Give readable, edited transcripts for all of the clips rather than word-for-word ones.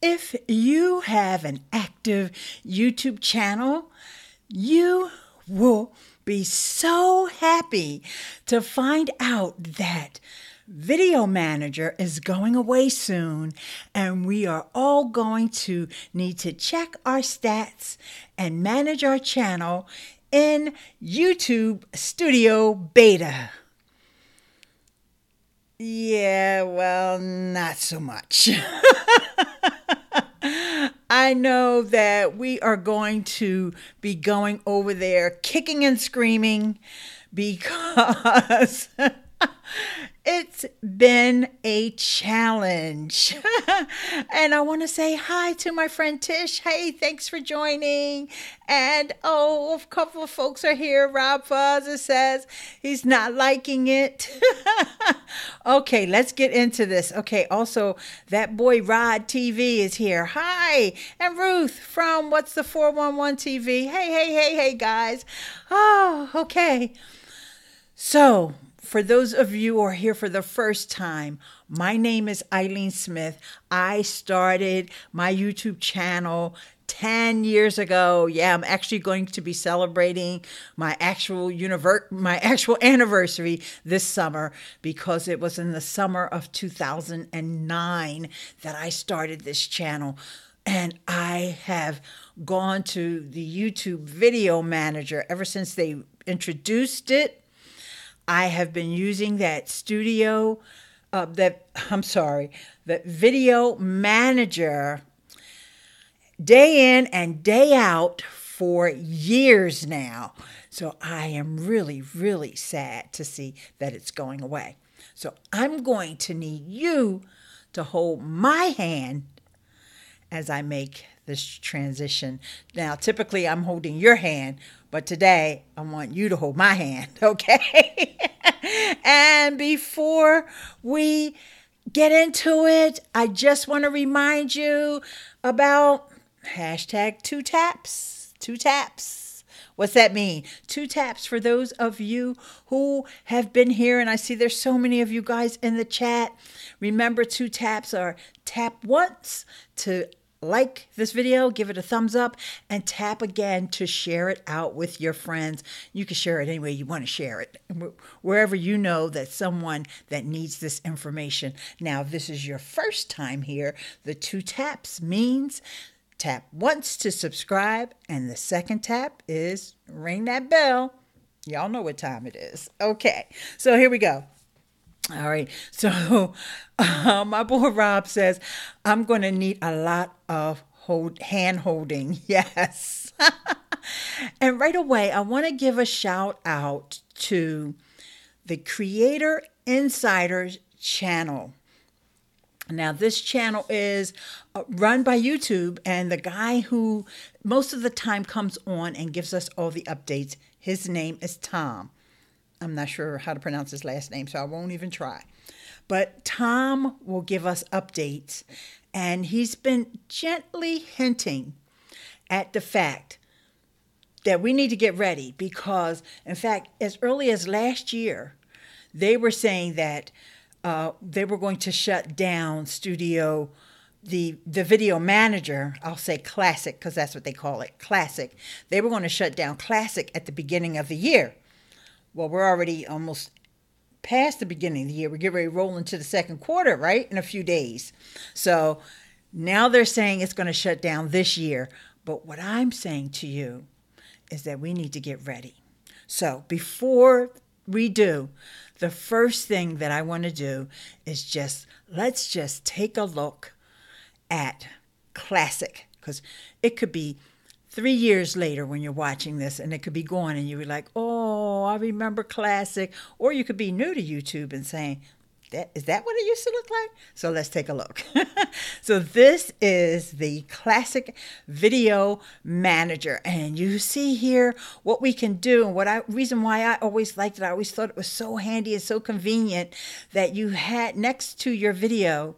If you have an active YouTube channel, you will be so happy to find out that Video Manager is going away soon, and we are all going to need to check our stats and manage our channel in YouTube Studio Beta. Yeah, well, not so much. I know that we are going to be going over there kicking and screaming because it's been a challenge. And I want to say hi to my friend Tish. Hey, thanks for joining. And a couple of folks are here. Rob Fuzz says he's not liking it. Okay, let's get into this. Okay, also that boy Rod TV is here. Hi. And Ruth from What's the 411 TV. Hey, guys. Oh, okay. So, for those of you who are here for the first time, my name is Ileane Smith. I started my YouTube channel 10 years ago. Yeah, I'm actually going to be celebrating my actual anniversary this summer because it was in the summer of 2009 that I started this channel. And I have gone to the YouTube Video Manager ever since they introduced it. I have been using that that Video Manager day in and day out for years now. So I am really, really sad to see that it's going away. So I'm going to need you to hold my hand as I make this transition. Now, typically I'm holding your hand, but today I want you to hold my hand, okay? And before we get into it, I just want to remind you about hashtag 2 taps. 2 taps. What's that mean? 2 taps for those of you who have been here, and I see there's so many of you guys in the chat. Remember, 2 taps are tap once to like this video, give it a thumbs up, and tap again to share it out with your friends. You can share it any way you want to share it, wherever you know that someone that needs this information. Now, if this is your first time here, the 2 taps means tap once to subscribe, and the second tap is ring that bell. Y'all know what time it is. Okay, so here we go. All right, so my boy Rob says, I'm going to need a lot of hand holding. Yes. And right away, I want to give a shout out to the Creator Insiders channel. Now, this channel is run by YouTube, and the guy who most of the time comes on and gives us all the updates, his name is Tom. I'm not sure how to pronounce his last name, so I won't even try. But Tom will give us updates, and he's been gently hinting at the fact that we need to get ready because, in fact, as early as last year, they were saying that they were going to shut down the Video Manager. I'll say Classic because that's what they call it, Classic. They were going to shut down Classic at the beginning of the year. Well, we're already almost past the beginning of the year. We're getting ready to roll into the second quarter, right? In a few days. So now they're saying it's going to shut down this year. But what I'm saying to you is that we need to get ready. So before we do, the first thing that I want to do is let's just take a look at Classic, because it could be 3 years later when you're watching this, and it could be gone, and you're like, oh, I remember Classic. Or you could be new to YouTube and saying, is that what it used to look like? So let's take a look. So this is the Classic Video Manager. And you see here what we can do. And reason why I always liked it, I always thought it was so handy and so convenient that you had next to your video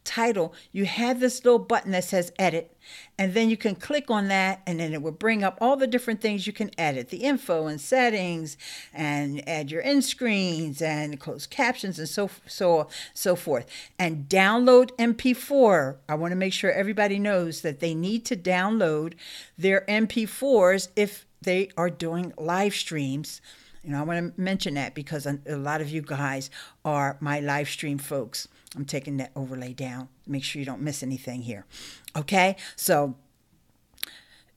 title, you have this little button that says edit, and then you can click on that, and then it will bring up all the different things you can edit, the info and settings, and add your end screens and closed captions and so forth. And download MP4. I want to make sure everybody knows that they need to download their MP4s if they are doing live streams. I want to mention that because a lot of you guys are my live stream folks. I'm taking that overlay down. Make sure you don't miss anything here. Okay? So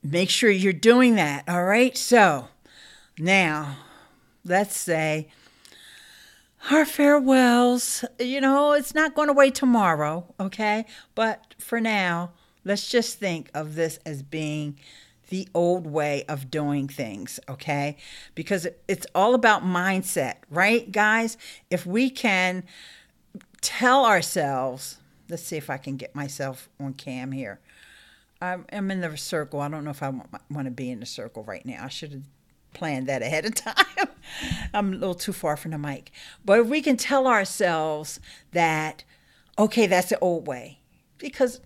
make sure you're doing that. All right? So now let's say our farewells. It's not going away tomorrow. Okay? But for now, let's just think of this as being the old way of doing things, okay? Because it's all about mindset, right, guys? If we can tell ourselves, let's see if I can get myself on cam here. I'm in the circle. I don't know if I want to be in the circle right now. I should have planned that ahead of time. I'm a little too far from the mic. But if we can tell ourselves that, okay, that's the old way. Because,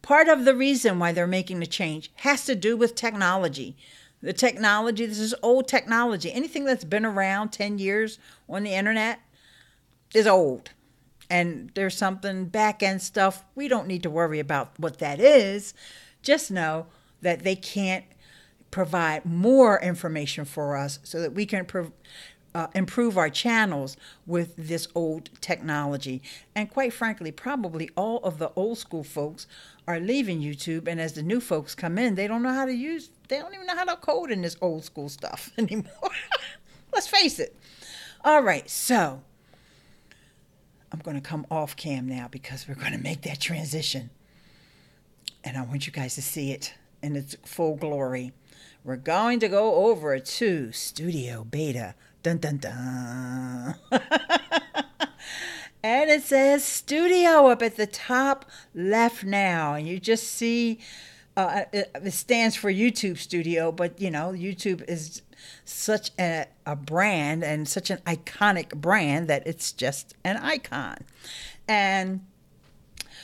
part of the reason why they're making the change has to do with technology. The technology, this is old technology. Anything that's been around 10 years on the internet is old. And there's something back-end stuff. We don't need to worry about what that is. Just know that they can't provide more information for us so that we can improve our channels with this old technology. And quite frankly, probably all of the old school folks are leaving YouTube, and as the new folks come in, they don't even know how to code in this old school stuff anymore. Let's face it. All right, so I'm going to come off cam now because we're going to make that transition. And I want you guys to see it in its full glory. We're going to go over to Studio Beta. Dun, dun, dun. And it says Studio up at the top left now. And you just see it stands for YouTube Studio. But, YouTube is such a brand and such an iconic brand that it's just an icon. And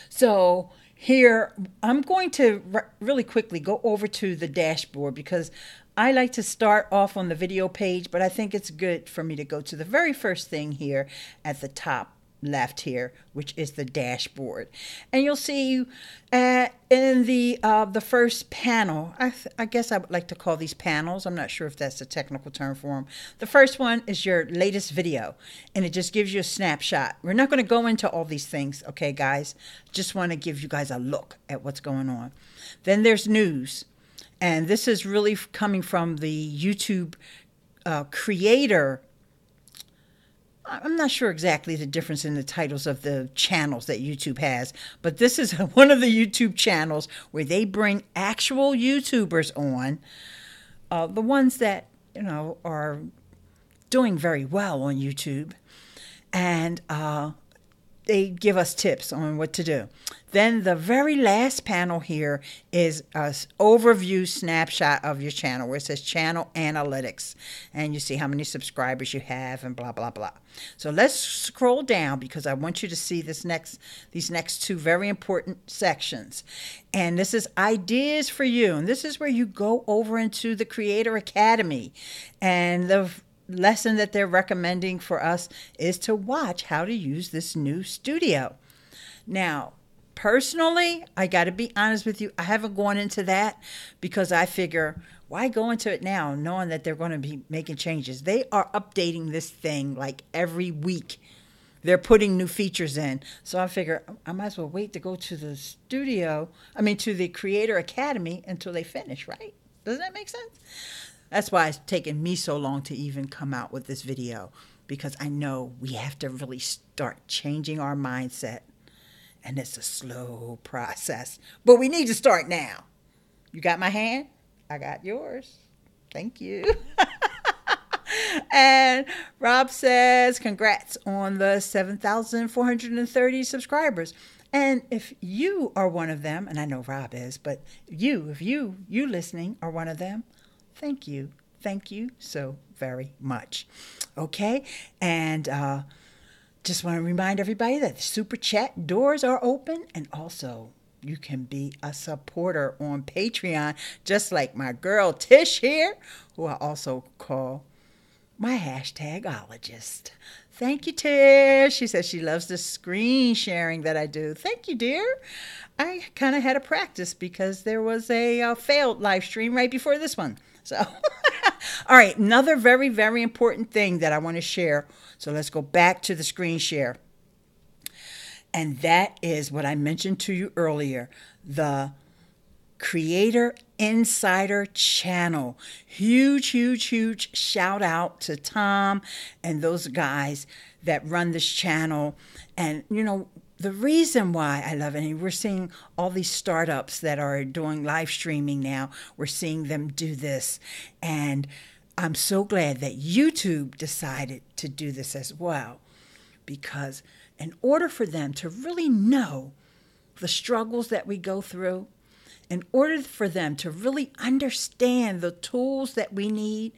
so here, I'm going to really quickly go over to the dashboard because I like to start off on the video page, but I think it's good for me to go to the very first thing here at the top left here, which is the dashboard. And you'll see in the first panel, I guess I would like to call these panels. I'm not sure if that's a technical term for them. The first one is your latest video, and it just gives you a snapshot. We're not going to go into all these things, okay, guys? Just want to give you guys a look at what's going on. Then there's news. And this is really coming from the YouTube creator. I'm not sure exactly the difference in the titles of the channels that YouTube has, but this is one of the YouTube channels where they bring actual YouTubers on, the ones that, are doing very well on YouTube, and they give us tips on what to do. Then the very last panel here is an overview snapshot of your channel where it says channel analytics. And you see how many subscribers you have and blah, blah, blah. So let's scroll down because I want you to see these next two very important sections. And this is ideas for you. And this is where you go over into the Creator Academy. And the lesson that they're recommending for us is to watch how to use this new studio. Now, personally, I got to be honest with you, I haven't gone into that because I figure, why go into it now knowing that they're going to be making changes? They are updating this thing like every week. They're putting new features in. So I figure I might as well wait to go to the to the Creator Academy until they finish, right? Doesn't that make sense? That's why it's taken me so long to even come out with this video, because I know we have to really start changing our mindset. And it's a slow process, but we need to start now. You got my hand? I got yours. Thank you. And Rob says, congrats on the 7,430 subscribers. And if you are one of them, and I know Rob is, but if you listening are one of them, thank you. Thank you so very much. Okay. And, just want to remind everybody that the Super Chat doors are open, and also you can be a supporter on Patreon, just like my girl Tish here, who I also call my hashtagologist. Thank you, Tish. She says she loves the screen sharing that I do. Thank you, dear. I kind of had a practice because there was a failed live stream right before this one. So, all right, another very, very important thing that I want to share. So let's go back to the screen share. And that is what I mentioned to you earlier, the Creator Insider channel. Huge, huge, huge shout out to Tom and those guys that run this channel. And, you know, the reason why I love it, and we're seeing all these startups that are doing live streaming now, we're seeing them do this. And I'm so glad that YouTube decided to do this as well, because in order for them to really know the struggles that we go through, in order for them to really understand the tools that we need,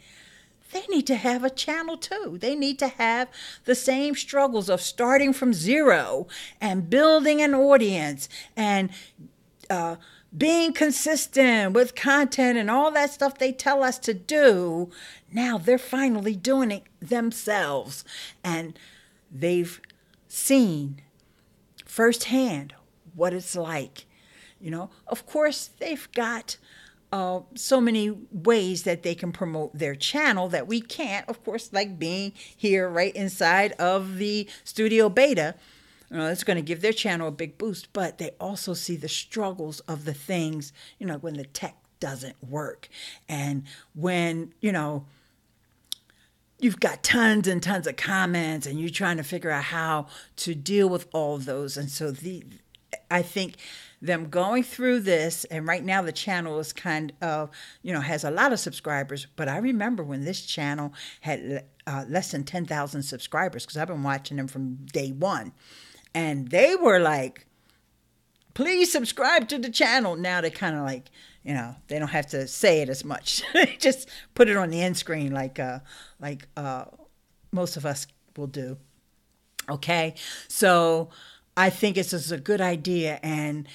they need to have a channel too. They need to have the same struggles of starting from zero and building an audience and being consistent with content and all that stuff they tell us to do. Now they're finally doing it themselves, and they've seen firsthand what it's like. You know, of course, they've got so many ways that they can promote their channel that we can't, of course, like being here right inside of the studio beta. You know, it's going to give their channel a big boost, but they also see the struggles of the things, you know, when the tech doesn't work, and when, you know, you've got tons and tons of comments and you're trying to figure out how to deal with all of those. And so I think them going through this, and right now the channel is kind of, you know, has a lot of subscribers, but I remember when this channel had less than 10,000 subscribers, because I've been watching them from day one, and they were like, please subscribe to the channel. Now they kind of like, you know, they don't have to say it as much. Just put it on the end screen like most of us will do. Okay, so I think it's just a good idea. And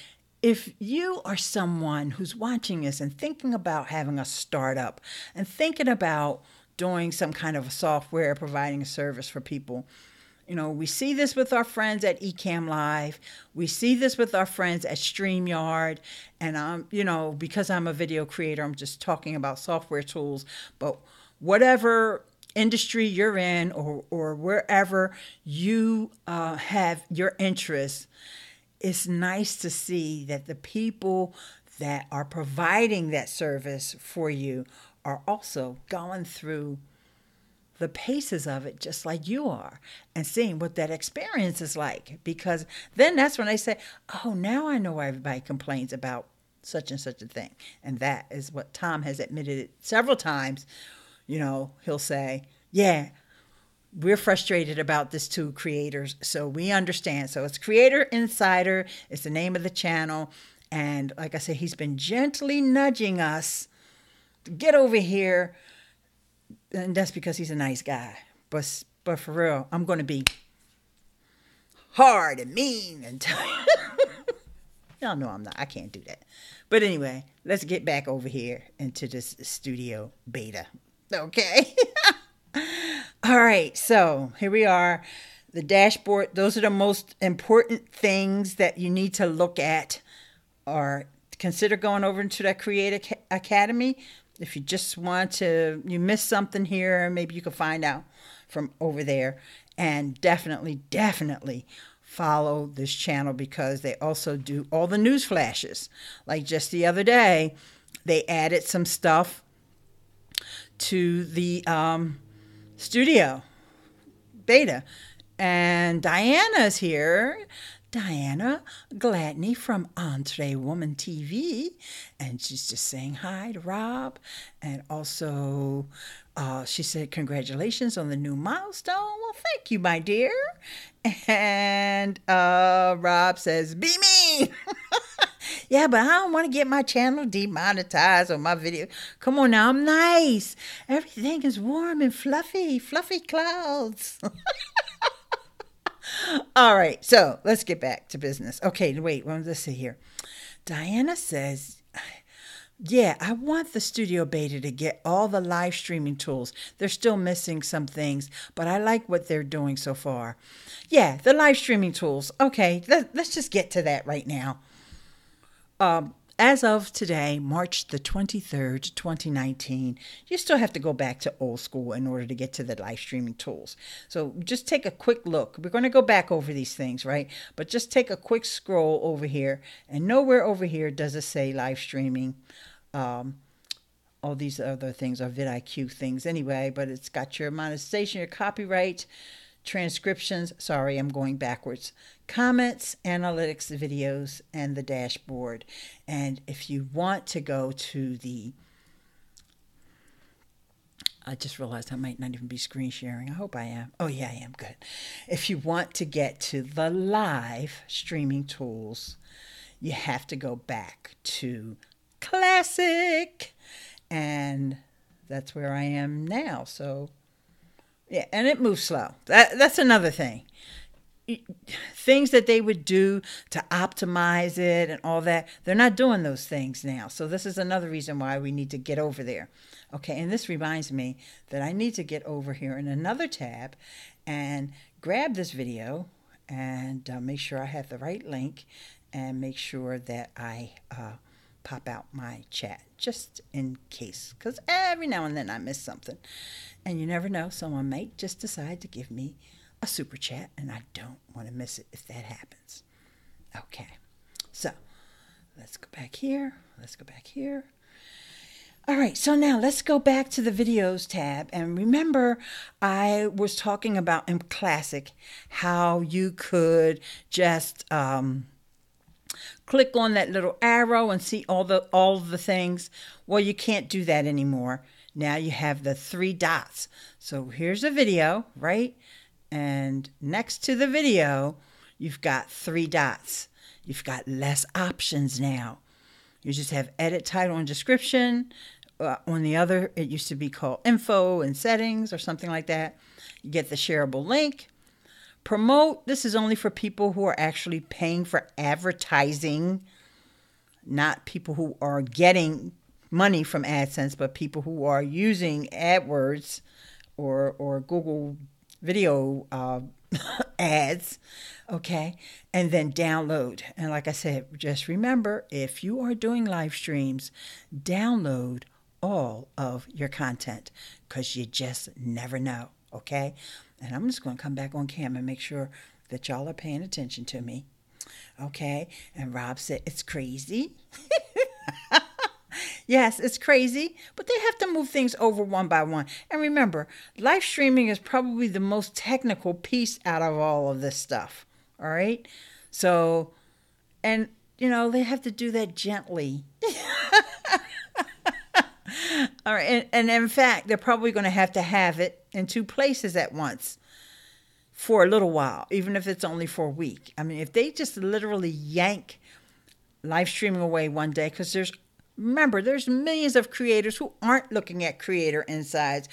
if you are someone who's watching this and thinking about having a startup and thinking about doing some kind of a software, providing a service for people, you know, we see this with our friends at EcammLive. We see this with our friends at Streamyard. And I'm, you know, because I'm a video creator, I'm just talking about software tools. But whatever industry you're in, or wherever you have your interests, it's nice to see that the people that are providing that service for you are also going through the paces of it just like you are, and seeing what that experience is like. Because then that's when they say, oh, now I know why everybody complains about such and such a thing. And that is what Tom has admitted several times. You know, he'll say, yeah, we're frustrated about this too, creators. So we understand. So it's Creator Insider. It's the name of the channel. And like I said, he's been gently nudging us to get over here. And that's because he's a nice guy. But for real, I'm going to be hard and mean and y'all know I'm not. I can't do that. But anyway, let's get back over here into this studio beta. Okay. All right. So here we are. The dashboard. Those are the most important things that you need to look at, or consider going over into that Create Academy. If you just want to, you missed something here, maybe you can find out from over there. And definitely follow this channel, because they also do all the news flashes. Like just the other day, they added some stuff to the studio beta. And Diana's here. Diana Gladney from Entre Woman TV, and she's just saying hi to Rob. And also she said congratulations on the new milestone. Well, thank you, my dear. And Rob says be me. Yeah, but I don't want to get my channel demonetized or my video. Come on now, I'm nice. Everything is warm and fluffy clouds. All right, so let's get back to business. Okay, wait, let's see here. Diana says, yeah, I want the Studio Beta to get all the live streaming tools. They're still missing some things, but I like what they're doing so far. Yeah, the live streaming tools. Okay, let's just get to that right now. As of today, March the 23rd, 2019, you still have to go back to old school in order to get to the live streaming tools. So just take a quick look. We're going to go back over these things, right? But just take a quick scroll over here, and nowhere over here does it say live streaming. All these other things are vidIQ things anyway, but it's got your monetization, your copyright, transcriptions. Sorry, I'm going backwards. Comments, analytics, videos, and the dashboard. And if you want to go to I just realized I might not even be screen sharing. I hope I am. Oh, yeah, I am. Good. If you want to get to the live streaming tools, you have to go back to Classic. And that's where I am now. So, yeah, and it moves slow. That's another thing. Things that they would do to optimize it and all that, they're not doing those things now. So this is another reason why we need to get over there. Okay, and this reminds me that I need to get over here in another tab and grab this video and make sure I have the right link and make sure that I pop out my chat just in case, because every now and then I miss something, and you never know, someone might just decide to give me a super chat, and I don't want to miss it if that happens. Okay, so let's go back here. All right, so now let's go back to the videos tab. And remember, I was talking about in Classic how you could just click on that little arrow and see all the things. Well, you can't do that anymore. Now you have the 3 dots. So here's a video, right? And next to the video, you've got 3 dots. You've got less options now. You just have edit, title, and description. On the other, it used to be called info and settings or something like that. You get the shareable link. Promote, this is only for people who are actually paying for advertising, not people who are getting money from AdSense, but people who are using AdWords or Google video ads, okay? And then download. And like I said, just remember, if you are doing live streams, download all of your content because you just never know, okay? And I'm just going to come back on cam and make sure that y'all are paying attention to me, okay? And Rob said, it's crazy. Yes, it's crazy, but they have to move things over one by one. And remember, live streaming is probably the most technical piece out of all of this stuff, all right? So, and, you know, they have to do that gently. All right, and in fact, they're probably going to have it in 2 places at once for a little while, even if it's only for a week. I mean, if they just literally yank live streaming away one day, because remember, there's millions of creators who aren't looking at Creator Insights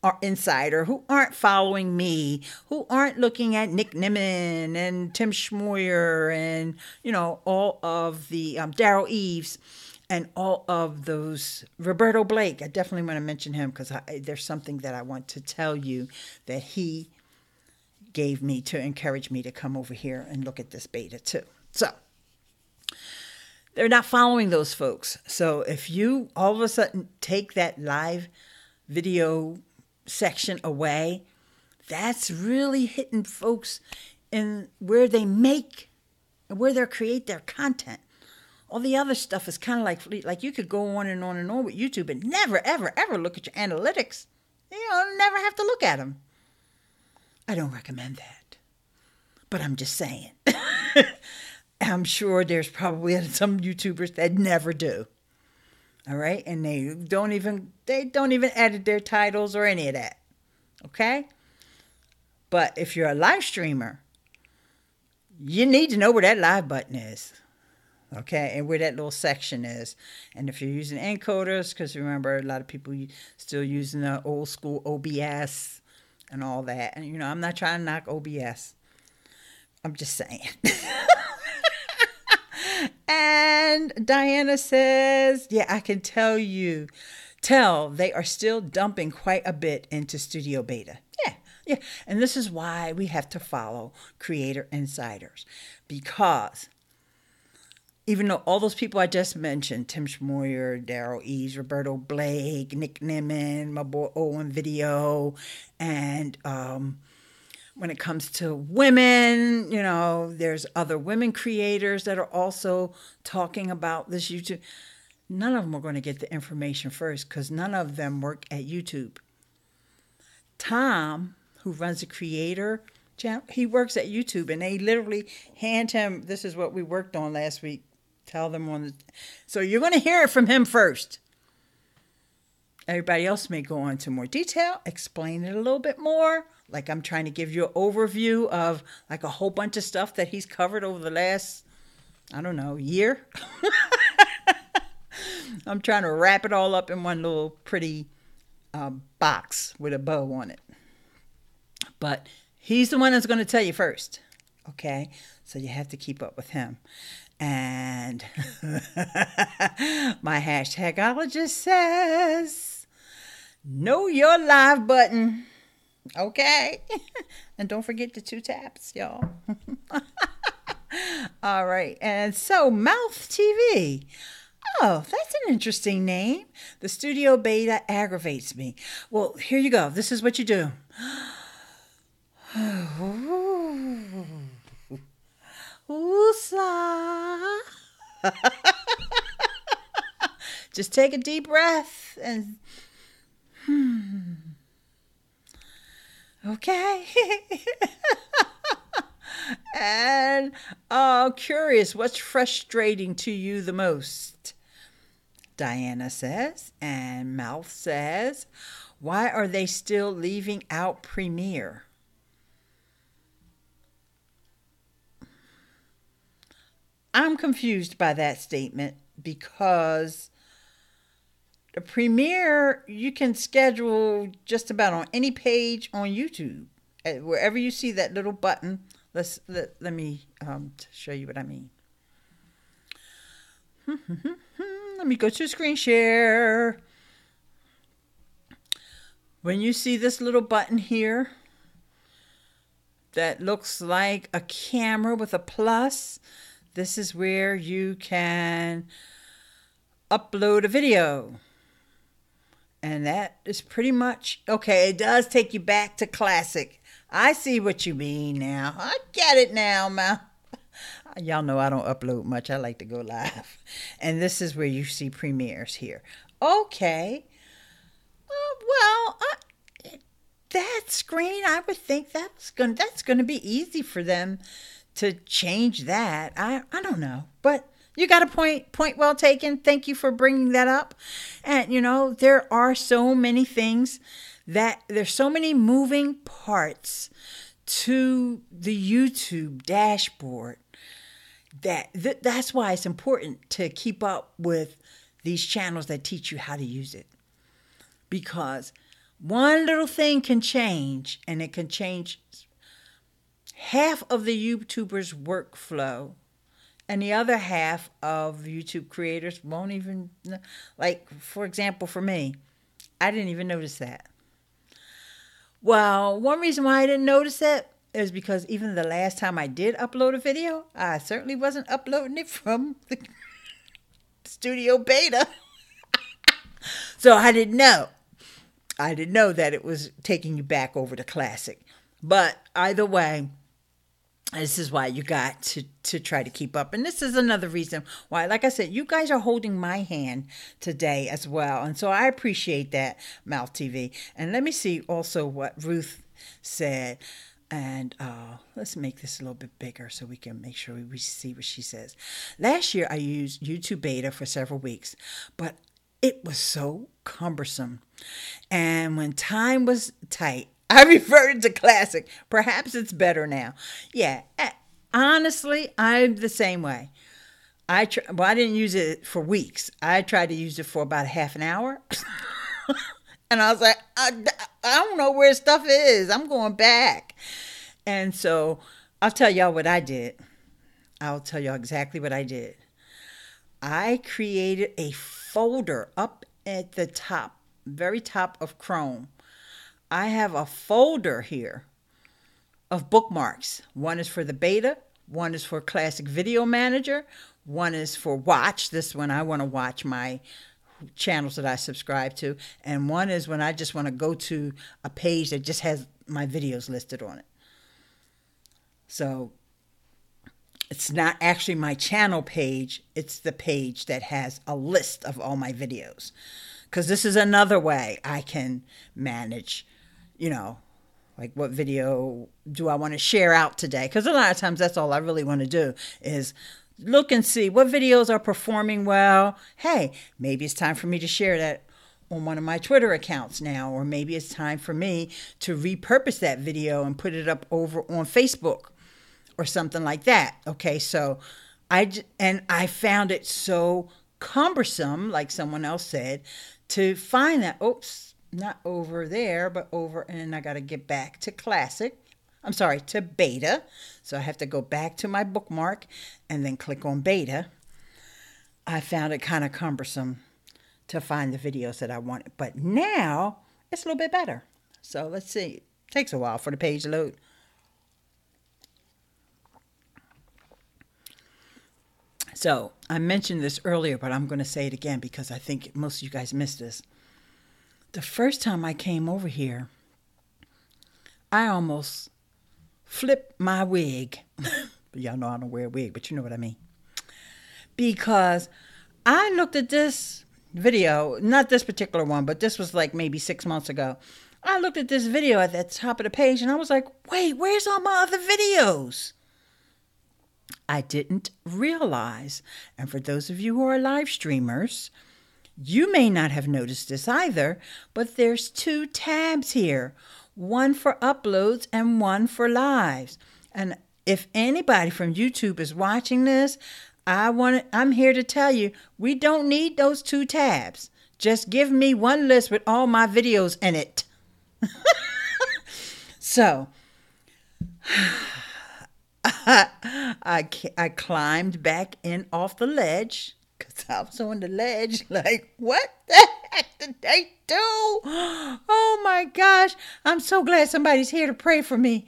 or Insider, who aren't following me, who aren't looking at Nick Nimmin and Tim Schmoyer and, you know, all of the Daryl Eves and all of those, Roberto Blake. I definitely want to mention him because there's something that I want to tell you that he gave me to encourage me to come over here and look at this beta too. So they're not following those folks. So if you all of a sudden take that live video section away, that's really hitting folks in where they make and where they create their content. All the other stuff is kind of like you could go on and on and on with YouTube and never, ever, ever look at your analytics. You know, never have to look at them. I don't recommend that. But I'm just saying. I'm sure there's probably some YouTubers that never do. All right? And they don't even edit their titles or any of that. Okay? But if you're a live streamer, you need to know where that live button is. Okay, and where that little section is. And if you're using encoders, because remember, a lot of people still using the old school OBS and all that. And, you know, I'm not trying to knock OBS. I'm just saying. And Diana says, yeah, I can tell they are still dumping quite a bit into Studio Beta. Yeah, yeah. And this is why we have to follow Creator Insiders. Because even though all those people I just mentioned, Tim Schmoyer, Daryl Eves, Roberto Blake, Nick Nimmin, my boy Owen Video, and when it comes to women, there's other women creators that are also talking about this YouTube. None of them are going to get the information first because none of them work at YouTube. Tom, who runs the Creator channel, he works at YouTube, and they literally hand him, this is what we worked on last week. Tell them so you're going to hear it from him first. Everybody else may go into more detail, explain it a little bit more. Like I'm trying to give you an overview of like a whole bunch of stuff that he's covered over the last, year. I'm trying to wrap it all up in one little pretty box with a bow on it. But he's the one that's going to tell you first. Okay? So you have to keep up with him. And my hashtagologist says, know your live button. Okay. And don't forget the 2 taps, y'all. All right. And so Mouth TV. Oh, that's an interesting name. The Studio Beta aggravates me. Well, here you go. This is what you do. Woosah. Just take a deep breath and okay. And curious, what's frustrating to you the most? Diana says, and Mouth says, why are they still leaving out Premiere? I'm confused by that statement because the Premiere you can schedule just about on any page on YouTube. Wherever you see that little button, let me show you what I mean. Let me go to screen share. When you see this little button here that looks like a camera with a plus, this is where you can upload a video. And that is pretty much, okay, it does take you back to classic. I see what you mean now. I get it now, man. Y'all know I don't upload much. I like to go live. And this is where you see premieres here. Okay. That screen, I would think that's going to be easy for them to change that. I don't know. But you got a point well taken. Thank you for bringing that up. And, there are so many things there's so many moving parts to the YouTube dashboard that's why it's important to keep up with these channels that teach you how to use it. Because one little thing can change, and it can change half of the YouTuber's workflow, and the other half of YouTube creators won't even, like, for example, for me, I didn't even notice that. Well, one reason why I didn't notice it is because even the last time I did upload a video, I certainly wasn't uploading it from the Studio Beta. So I didn't know. I didn't know that it was taking you back over to Classic. But either way, this is why you got to try to keep up. And this is another reason why, like I said, you guys are holding my hand today as well. And so I appreciate that, Mouth TV. And let me see also what Ruth said. And let's make this a little bit bigger so we can make sure we see what she says. Last year, I used YouTube Beta for several weeks, but it was so cumbersome. And when time was tight, I reverted to Classic. Perhaps it's better now. Yeah, honestly, I'm the same way. I didn't use it for weeks. I tried to use it for about half an hour. And I was like, I don't know where stuff is. I'm going back. And so I'll tell y'all what I did. I'll tell y'all exactly what I did. I created a folder up at the top, very top of Chrome. I have a folder here of bookmarks. One is for the beta, one is for Classic Video Manager, one is for watch. This one I want to watch my channels that I subscribe to, and one is when I just want to go to a page that just has my videos listed on it. So it's not actually my channel page, it's the page that has a list of all my videos. Because this is another way I can manage, like what video do I want to share out today? Because a lot of times that's all I really want to do is look and see what videos are performing well. Hey, maybe it's time for me to share that on one of my Twitter accounts now, or maybe it's time for me to repurpose that video and put it up over on Facebook or something like that. Okay, so I found it so cumbersome, like someone else said, to find that, oops, not over there, but over, and I got to get back to to beta. So I have to go back to my bookmark and then click on beta. I found it kind of cumbersome to find the videos that I wanted, but now it's a little bit better. So let's see. It takes a while for the page to load. So I mentioned this earlier, but I'm going to say it again because I think most of you guys missed this. The first time I came over here, I almost flipped my wig. Y'all know I don't wear a wig, but you know what I mean. Because I looked at this video, not this particular one, but this was like maybe 6 months ago. I looked at this video at the top of the page and I was like, wait, where's all my other videos? I didn't realize, and for those of you who are live streamers, you may not have noticed this either, but there's 2 tabs here, one for uploads and one for lives. And if anybody from YouTube is watching this, I'm here to tell you, we don't need those 2 tabs. Just give me one list with all my videos in it. So, I climbed back in off the ledge because I was on the ledge like, what the heck did they do? Oh my gosh. I'm so glad somebody's here to pray for me.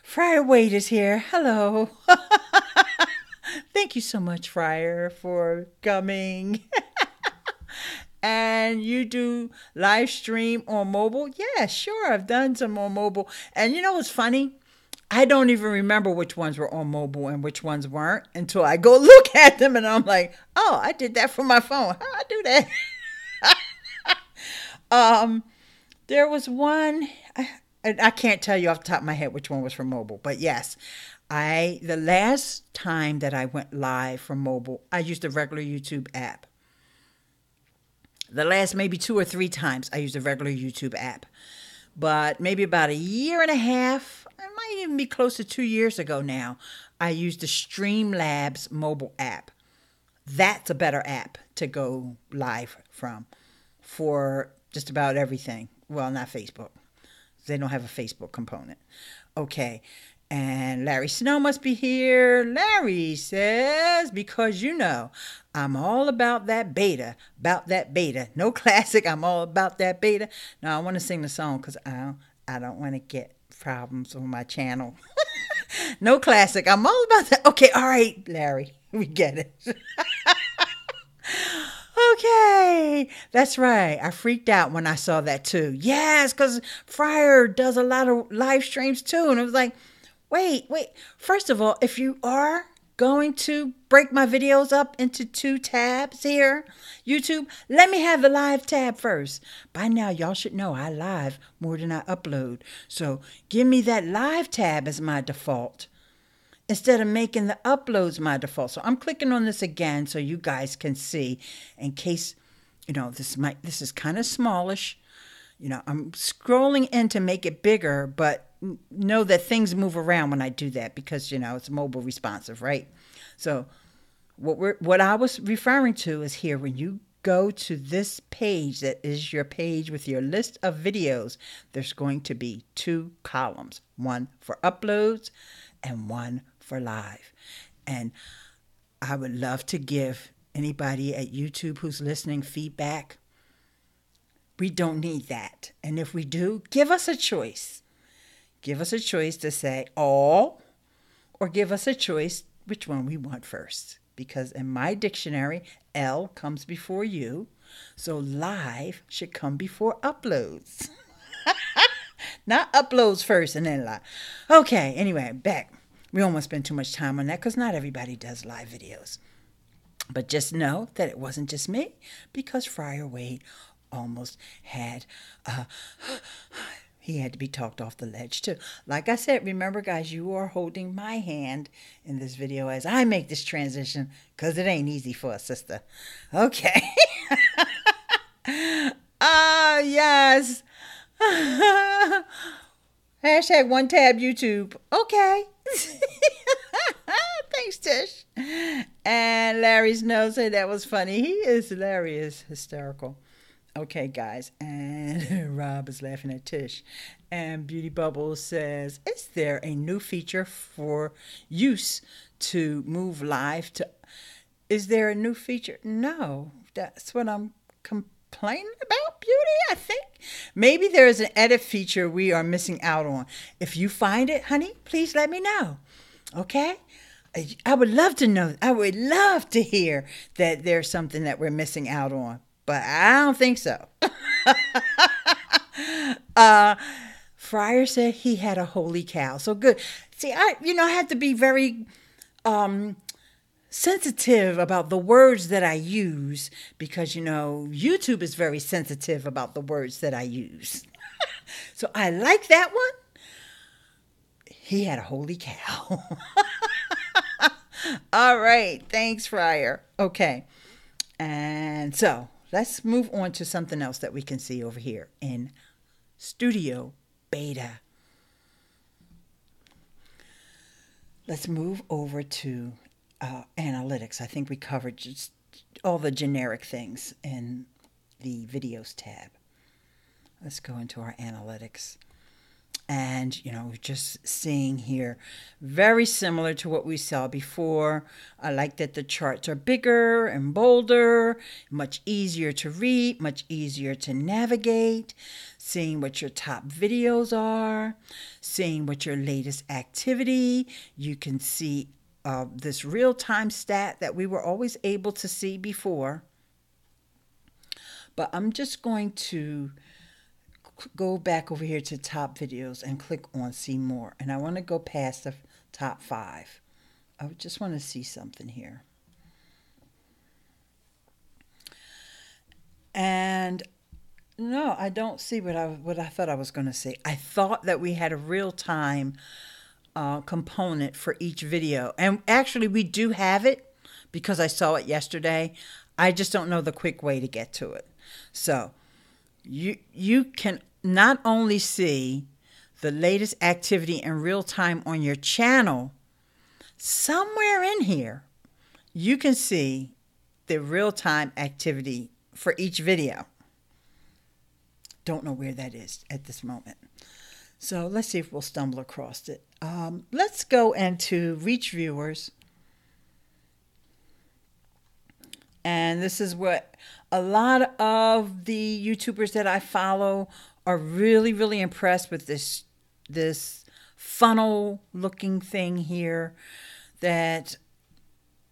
Friar Wade is here. Hello. Thank you so much, Friar, for coming. And you do live stream on mobile? Yeah, sure. I've done some on mobile. And you know what's funny? I don't even remember which ones were on mobile and which ones weren't until I go look at them and I'm like, oh, I did that from my phone. How'd I do that? There was one, I can't tell you off the top of my head which one was from mobile, but yes, the last time that I went live from mobile, I used the regular YouTube app. The last maybe 2 or 3 times I used the regular YouTube app. But maybe about 1.5 years, it might even be close to 2 years ago now, I used the Streamlabs mobile app. That's a better app to go live from for just about everything. Well, not Facebook. They don't have a Facebook component. Okay. And Larry Snow must be here. Larry says, because I'm all about that beta. No classic, I'm all about that beta. Now, I want to sing the song because I don't want to get problems on my channel. No classic, I'm all about that. Okay, all right, Larry, we get it. Okay, that's right. I freaked out when I saw that too. Yes, because Friar does a lot of live streams too. And I was like, wait. First of all, if you are going to break my videos up into 2 tabs here, YouTube, let me have the live tab first. By now, y'all should know I live more than I upload. So give me that live tab as my default instead of making the uploads my default. So I'm clicking on this again so you guys can see in case, this is kind of smallish. I'm scrolling in to make it bigger, but know that things move around when I do that because, it's mobile responsive, right? So what I was referring to is here, when you go to this page that is your page with your list of videos, there's going to be 2 columns, one for uploads and one for live. And I would love to give anybody at YouTube who's listening feedback. We don't need that. And if we do, give us a choice. Give us a choice to say all, or give us a choice which one we want first. Because in my dictionary, L comes before you, so live should come before uploads. Not uploads first and then live. Okay, anyway, back. We don't want to spend too much time on that because not everybody does live videos. But just know that it wasn't just me, because Friar Wade almost had, he had to be talked off the ledge too. Like I said, remember guys, you are holding my hand in this video as I make this transition, because it ain't easy for a sister. Okay. Yes. Hashtag one tab YouTube. Okay. Thanks, Tish. And Larry's nose said that was funny. He is hilarious, hysterical. Okay, guys. And Rob is laughing at Tish. And Beauty Bubbles says, is there a new feature for use to move live to? Is there a new feature? No. That's what I'm complaining about, Beauty, I think. Maybe there is an edit feature we are missing out on. If you find it, honey, please let me know. Okay? I would love to know. I would love to hear that there's something that we're missing out on. But I don't think so. Friar said he had a holy cow. So good. See, I have to be very sensitive about the words that I use, because, YouTube is very sensitive about the words that I use. So I like that one. He had a holy cow. All right. Thanks, Friar. Okay. And so let's move on to something else that we can see over here in Studio Beta. Let's move over to analytics. I think we covered just all the generic things in the videos tab. Let's go into our analytics. And, just seeing here, very similar to what we saw before. I like that the charts are bigger and bolder, much easier to read, much easier to navigate, seeing what your top videos are, seeing what your latest activity. You can see this real-time stat that we were always able to see before. But I'm just going to go back over here to top videos and click on see more. And I want to go past the top 5. I just want to see something here. And no, I don't see what I thought I was going to see. I thought that we had a real-time component for each video. And actually we do have it, because I saw it yesterday. I just don't know the quick way to get to it. So you can not only see the latest activity in real time on your channel, somewhere in here you can see the real time activity for each video. Don't know where that is at this moment. So let's see if we'll stumble across it. Let's go into reach viewers. And this is what a lot of the YouTubers that I follow are really, really impressed with, this funnel looking thing here, that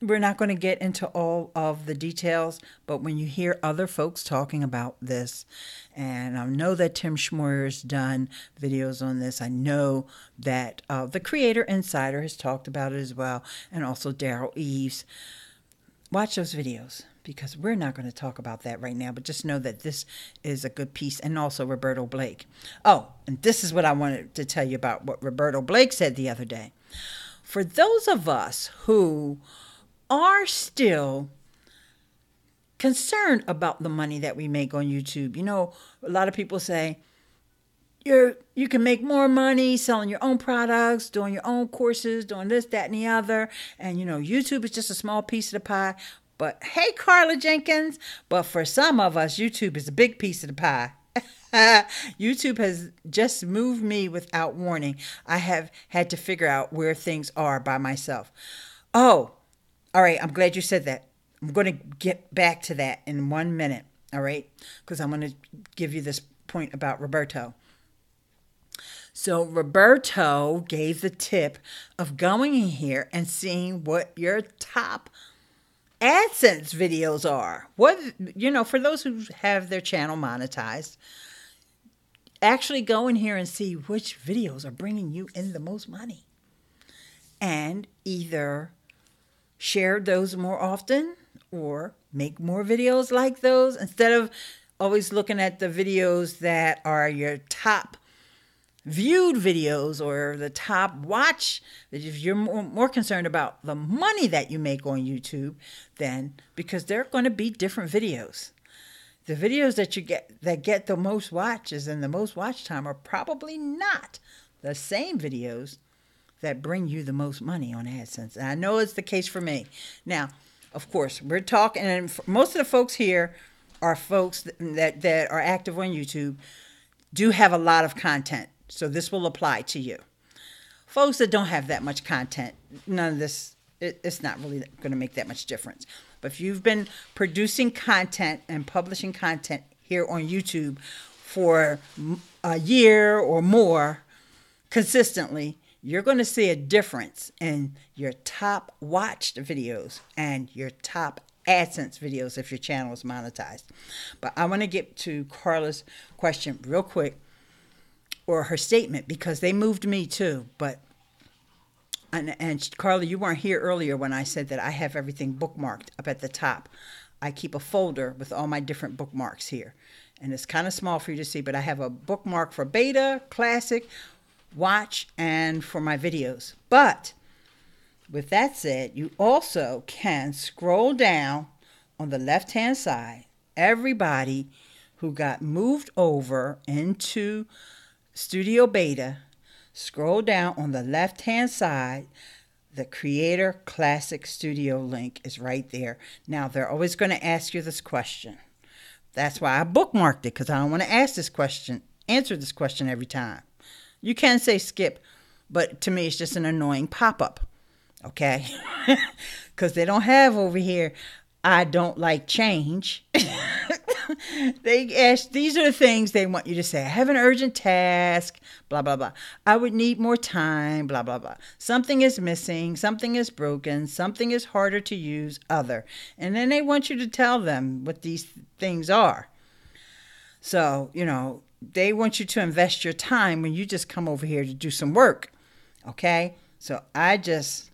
we're not going to get into all of the details, but when you hear other folks talking about this, and I know that Tim Schmoyer's done videos on this, I know that the Creator Insider has talked about it as well, and also Daryl Eves. Watch those videos, because we're not going to talk about that right now, but just know that this is a good piece, and also Roberto Blake. Oh, and this is what I wanted to tell you about what Roberto Blake said the other day. For those of us who are still concerned about the money that we make on YouTube, a lot of people say, you can make more money selling your own products, doing your own courses, doing this, that, and the other. And, YouTube is just a small piece of the pie. But hey, Carla Jenkins, but for some of us, YouTube is a big piece of the pie. YouTube has just moved me without warning. I have had to figure out where things are by myself. Oh, all right. I'm glad you said that. I'm going to get back to that in 1 minute. All right. Because I'm going to give you this point about Roberto. So Roberto gave the tip of going in here and seeing what your top AdSense videos are. What, for those who have their channel monetized, actually go in here and see which videos are bringing you in the most money. And either share those more often or make more videos like those instead of always looking at the videos that are your top viewed videos or the top watch. If you're more concerned about the money that you make on YouTube, then because they're going to be different videos. The videos that you get the most watches and the most watch time are probably not the same videos that bring you the most money on AdSense. And I know it's the case for me. Now, of course, we're talking, and most of the folks here are folks that are active on YouTube, do have a lot of content. So this will apply to you. Folks that don't have that much content, none of this, it's not really going to make that much difference. But if you've been producing content and publishing content here on YouTube for a year or more consistently, you're going to see a difference in your top watched videos and your top AdSense videos if your channel is monetized. But I want to get to Carla's question real quick, or her statement, because they moved me too. But and Carla, you weren't here earlier when I said that I have everything bookmarked up at the top. I keep a folder with all my different bookmarks here, and it's kind of small for you to see, but I have a bookmark for beta, classic, watch, and for my videos. But with that said, you also can scroll down on the left-hand side. Everybody who got moved over into Studio Beta, scroll down on the left-hand side. The Creator Classic Studio link is right there. Now, they're always going to ask you this question. That's why I bookmarked it, because I don't want to answer this question every time. You can say skip, but to me, it's just an annoying pop-up, okay? Because they don't have over here, I don't like change. They ask, these are the things they want you to say. I have an urgent task, blah, blah, blah. I would need more time, blah, blah, blah. Something is missing, something is broken, something is harder to use, other. And then they want you to tell them what these things are. So, they want you to invest your time when you just come over here to do some work, okay? So I just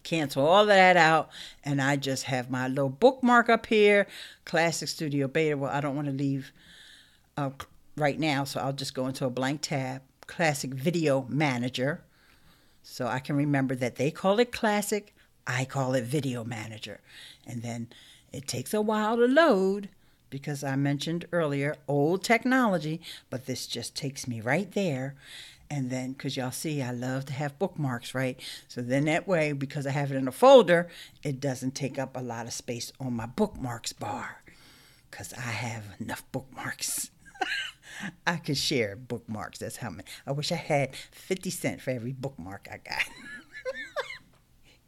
cancel all of that out, and I just have my little bookmark up here, Classic Studio Beta. Well, I don't want to leave right now, so I'll just go into a blank tab, Classic Video Manager, so I can remember that they call it Classic, I call it Video Manager. And then it takes a while to load, because I mentioned earlier, old technology, but this just takes me right there. And then, because y'all see, I love to have bookmarks, right? So then that way, because I have it in a folder, it doesn't take up a lot of space on my bookmarks bar, because I have enough bookmarks. I could share bookmarks. That's how many. I wish I had 50 cents for every bookmark I got.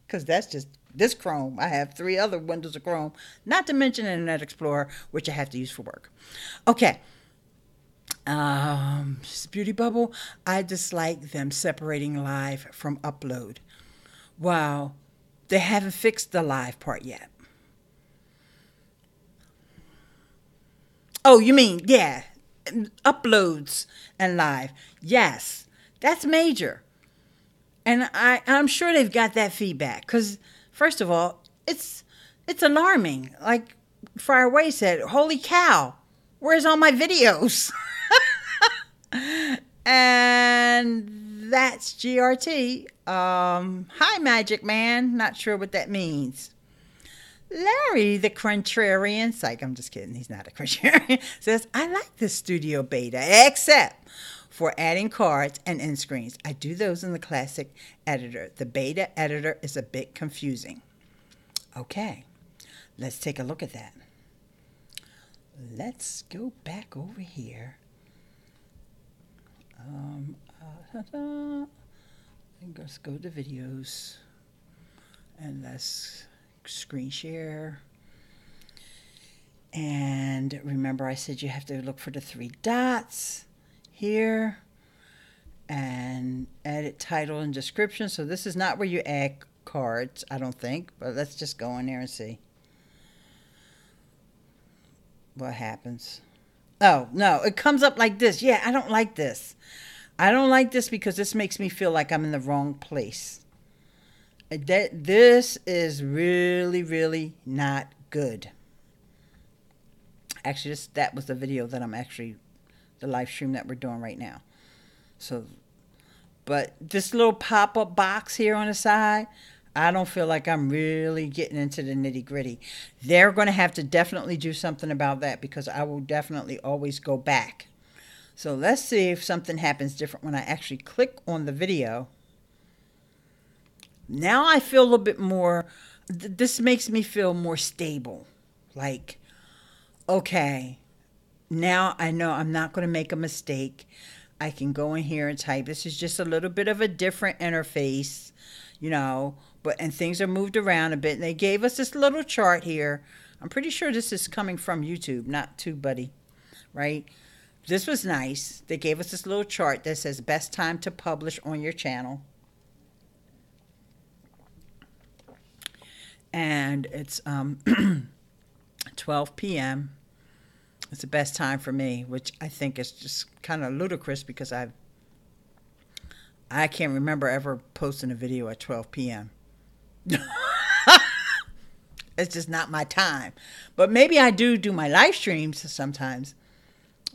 Because that's just this Chrome. I have 3 other windows of Chrome, not to mention Internet Explorer, which I have to use for work. Okay. Beauty Bubble, I dislike them separating live from upload. Wow, they haven't fixed the live part yet. Oh, you mean, yeah, uploads and live. Yes, that's major. And I'm sure they've got that feedback, because first of all, it's alarming. Like Fireway said, holy cow, where's all my videos? And that's GRT. Hi, Magic Man. Not sure what that means. Larry, the contrarian, psych, I'm just kidding. He's not a contrarian, says, I like this Studio Beta, except for adding cards and end screens. I do those in the Classic editor. The Beta editor is a bit confusing. Okay, let's take a look at that. let's go back over here. Let's go to videos and let's screen share. And remember, I said you have to look for the 3 dots here and edit title and description. So this is not where you add cards, I don't think, but let's just go in there and see what happens. Oh, no, it comes up like this. Yeah, I don't like this. I don't like this because this makes me feel like I'm in the wrong place. This is really, really not good. Actually, that was the video that the live stream that we're doing right now. So, but this little pop-up box here on the side, I don't feel like I'm really getting into the nitty-gritty. They're going to have to definitely do something about that because I will definitely always go back. So let's see if something happens different when I actually click on the video. Now I feel a little bit more, this makes me feel more stable. Like, okay, now I know I'm not going to make a mistake. I can go in here and type. This is just a little bit of a different interface, you know, and things are moved around a bit. And they gave us this little chart here. I'm pretty sure this is coming from YouTube, not TubeBuddy, right? This was nice. They gave us this little chart that says best time to publish on your channel. And it's 12 p.m. It's the best time for me, which I think is just kind of ludicrous because I can't remember ever posting a video at 12 p.m. It's just not my time. But maybe I do my live streams sometimes.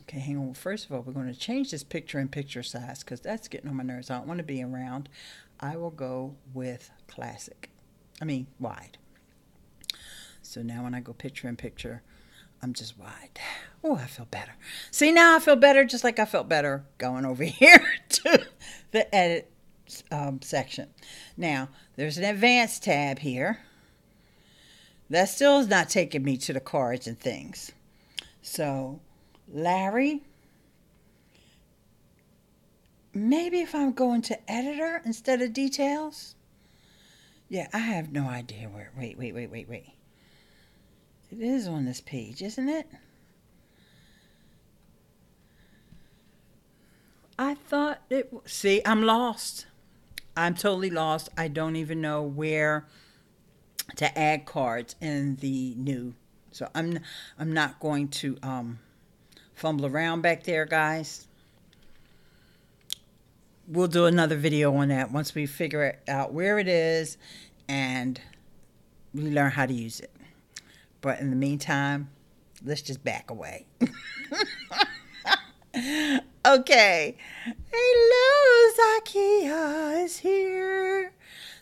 Okay, hang on. First of all, we're going to change this picture-in-picture size because that's getting on my nerves. I don't want to be around. I will go with classic. I mean, wide. So now when I go picture-in-picture, I'm just wide. Oh, I feel better. See, now I feel better just like I felt better going over here to the edit section. Now, there's an advanced tab here. That still is not taking me to the cards and things. So, Larry, maybe if I'm going to editor instead of details. Yeah, I have no idea where. Wait. It is on this page, isn't it? I thought it. See, I'm lost. I'm totally lost. I don't even know where to add cards in the new. So I'm not going to fumble around back there, guys. We'll do another video on that once we figure out where it is and we learn how to use it. But in the meantime, let's just back away. Okay. Hello, Zakia is here.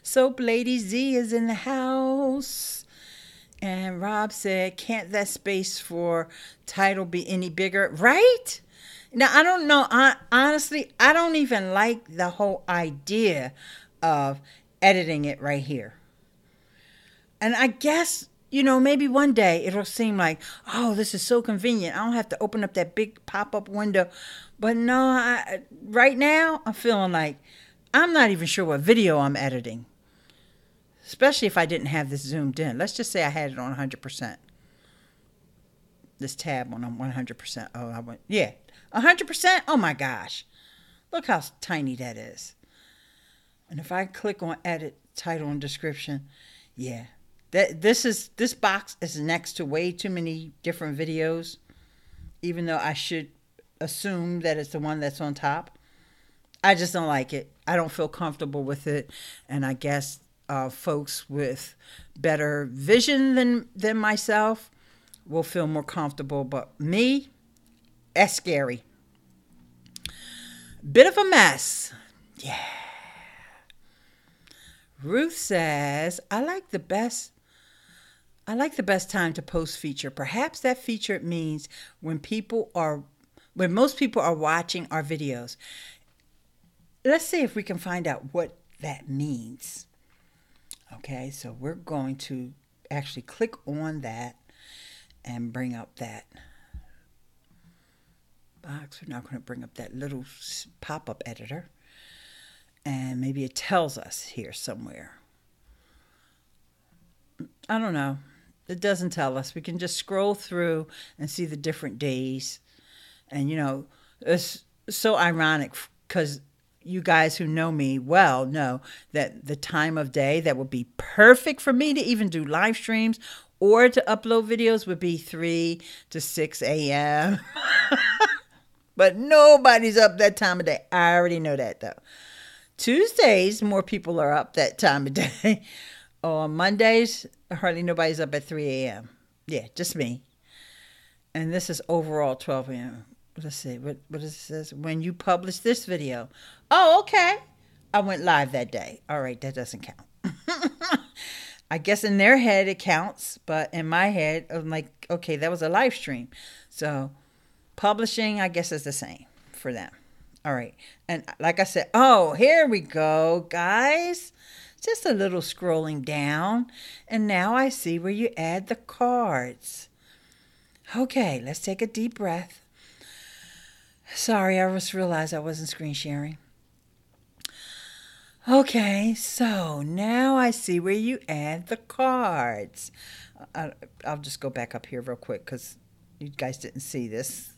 Soap Lady Z is in the house. And Rob said, can't that space for title be any bigger? Right? Now, I don't know. Honestly, I don't even like the whole idea of editing it right here. And I guess, you know, maybe one day it'll seem like, oh, this is so convenient. I don't have to open up that big pop-up window. But no, right now I'm feeling like I'm not even sure what video I'm editing. Especially if I didn't have this zoomed in. Let's just say I had it on 100%. This tab on 100%. Oh, I went, yeah. 100%? Oh my gosh. Look how tiny that is. And if I click on edit, title, and description, yeah. This box is next to way too many different videos, even though I should assume that it's the one that's on top. I just don't like it. I don't feel comfortable with it. And I guess folks with better vision than myself will feel more comfortable. But me, that's scary. Bit of a mess. Yeah. Ruth says, I like the best time to post feature. Perhaps that feature means when most people are watching our videos. Let's see if we can find out what that means. Okay, so we're going to actually click on that and bring up that box. We're not going to bring up that little pop-up editor. And maybe it tells us here somewhere. I don't know. It doesn't tell us. We can just scroll through and see the different days. And, you know, it's so ironic because you guys who know me well know that the time of day that would be perfect for me to even do live streams or to upload videos would be 3 to 6 a.m. But nobody's up that time of day. I already know that, though. Tuesdays, more people are up that time of day. On Mondays, hardly nobody's up at 3 a.m. Yeah, just me. And this is overall 12 a.m. Let's see, what does it say? When you publish this video. Oh, okay. I went live that day. All right, that doesn't count. I guess in their head it counts, but in my head, I'm like, okay, that was a live stream. So publishing, I guess, is the same for them. All right. And like I said, oh, here we go, guys. Just a little scrolling down. And now I see where you add the cards. Okay, let's take a deep breath. Sorry, I just realized I wasn't screen sharing. Okay, so now I see where you add the cards. I'll just go back up here real quick because you guys didn't see this.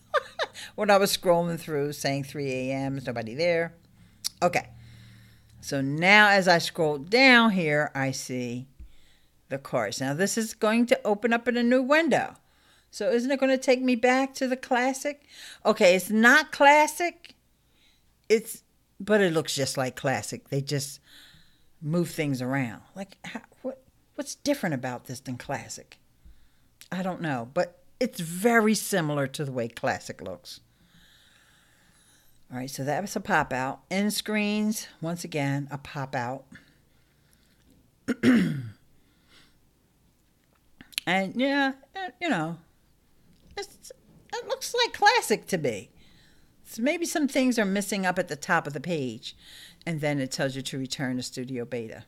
When I was scrolling through saying 3 a.m., there's nobody there. Okay, so now as I scroll down here, I see the cards. Now this is going to open up in a new window. So isn't it going to take me back to the classic? Okay, it's not classic. But it looks just like classic. They just move things around. Like, what's different about this than classic? I don't know, but it's very similar to the way classic looks. All right, so that was a pop out. End screens, once again, a pop out. And yeah, you know, it looks like classic to me. So maybe some things are missing up at the top of the page. And then it tells you to return to Studio Beta.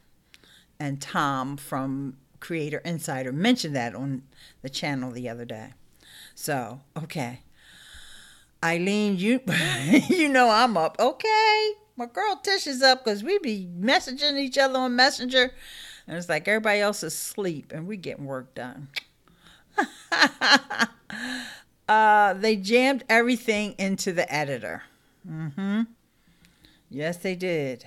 And Tom from Creator Insider mentioned that on the channel the other day. So, okay. Ileane, you know I'm up. Okay. My girl Tish is up because we be messaging each other on Messenger. And it's like everybody else is asleep and we getting work done. They jammed everything into the editor. Yes, they did.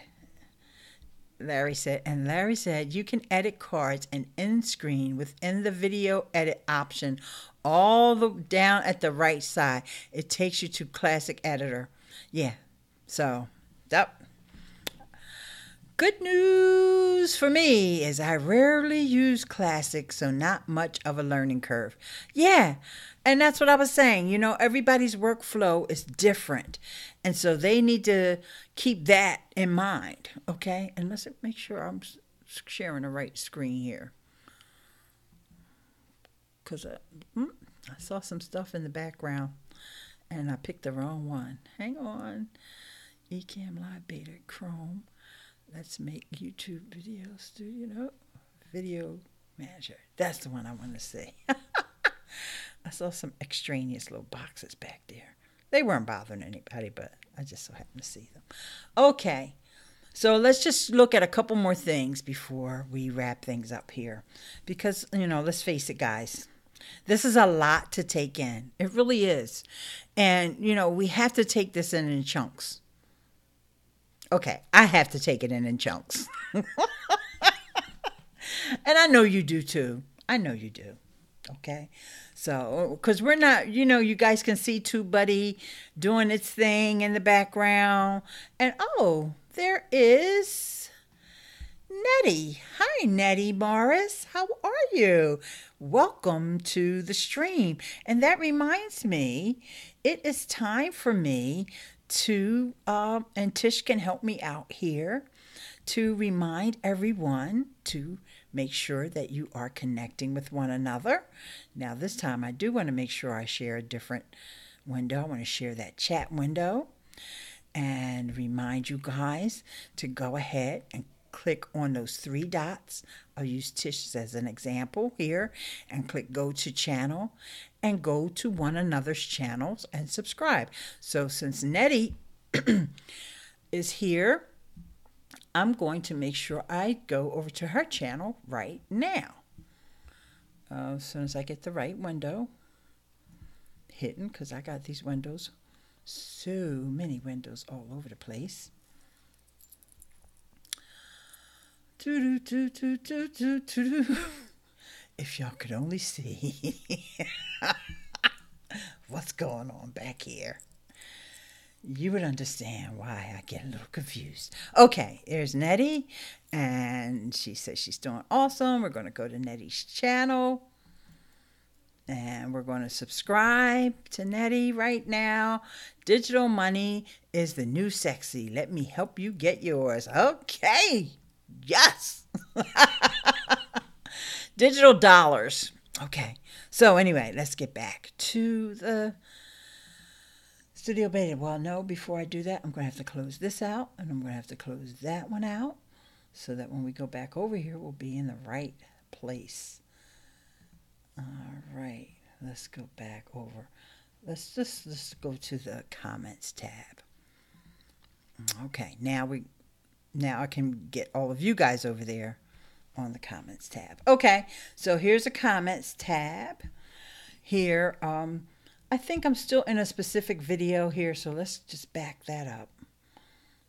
Larry said, you can edit cards and end screen within the video edit option all the down at the right side. It takes you to classic editor. Yeah. So, that good news for me is I rarely use classic, so not much of a learning curve. Yeah. And that's what I was saying. You know, everybody's workflow is different. And so they need to keep that in mind. Okay? And let's make sure I'm sharing the right screen here. Because I saw some stuff in the background and I picked the wrong one. Hang on. EcammLive Beta Chrome. Let's make YouTube Video Studio. Video Manager. That's the one I want to see. I saw some extraneous little boxes back there. They weren't bothering anybody, but I just so happened to see them. Okay, so let's just look at a couple more things before we wrap things up here. Because, you know, let's face it, guys. This is a lot to take in. It really is. And, you know, we have to take this in chunks. Okay, I have to take it in chunks. And I know you do too. I know you do. Okay, so because we're not, you know, you guys can see TubeBuddy doing its thing in the background. And oh, there is Nettie. Hi, Nettie Morris. How are you? Welcome to the stream. And that reminds me, it is time for me to, and Tish can help me out here, to remind everyone to make sure that you are connecting with one another. Now, this time I do want to make sure I share a different window. I want to share that chat window and remind you guys to go ahead and click on those three dots. I'll use Tish as an example here and click go to channel and go to one another's channels and subscribe. So since Nettie is here, I'm going to make sure I go over to her channel right now. As soon as I get the right window hidden, because I got these windows, so many windows all over the place. If y'all could only see what's going on back here, you would understand why I get a little confused. Okay, there's Nettie, and she says she's doing awesome. We're going to go to Nettie's channel, and we're going to subscribe to Nettie right now. Digital money is the new sexy. Let me help you get yours. Okay, yes. Digital dollars. Okay, so anyway, let's get back to the Studio Beta. Well, no, before I do that, I'm going to have to close this out, and I'm going to have to close that one out, so that when we go back over here, we'll be in the right place. All right, let's go back over. Let's go to the comments tab. Okay, now I can get all of you guys over there on the comments tab. Okay, so here's a comments tab. Here, I think I'm still in a specific video here, so let's just back that up.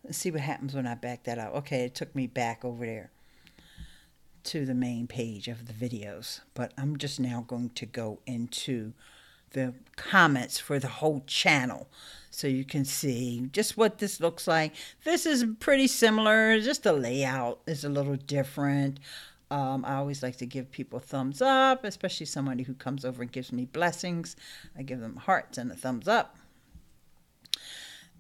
Let's see what happens when I back that up. Okay, it took me back over there to the main page of the videos, but I'm just now going to go into the comments for the whole channel so you can see just what this looks like. This is pretty similar, just the layout is a little different. I always like to give people a thumbs up, especially somebody who comes over and gives me blessings. I give them hearts and a thumbs up.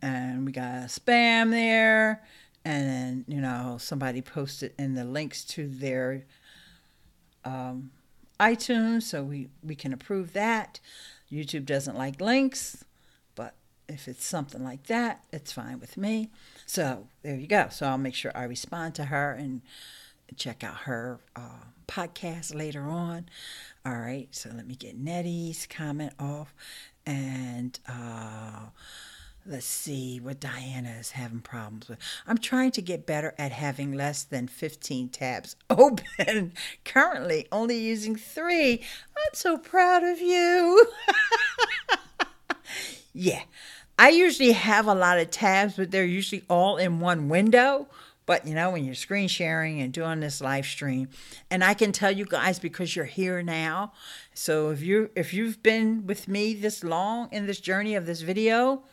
And we got a spam there. And then, you know, somebody posted in the links to their iTunes, so we can approve that. YouTube doesn't like links, but if it's something like that, it's fine with me. So there you go. So I'll make sure I respond to her and check out her podcast later on. All right, so let me get Nettie's comment off. And let's see what Diana is having problems with. I'm trying to get better at having less than 15 tabs open. Currently only using 3. I'm so proud of you. Yeah, I usually have a lot of tabs, but they're usually all in one window. But, you know, when you're screen sharing and doing this live stream, and I can tell you guys because you're here now. So if you've been with me this long in this journey of this video,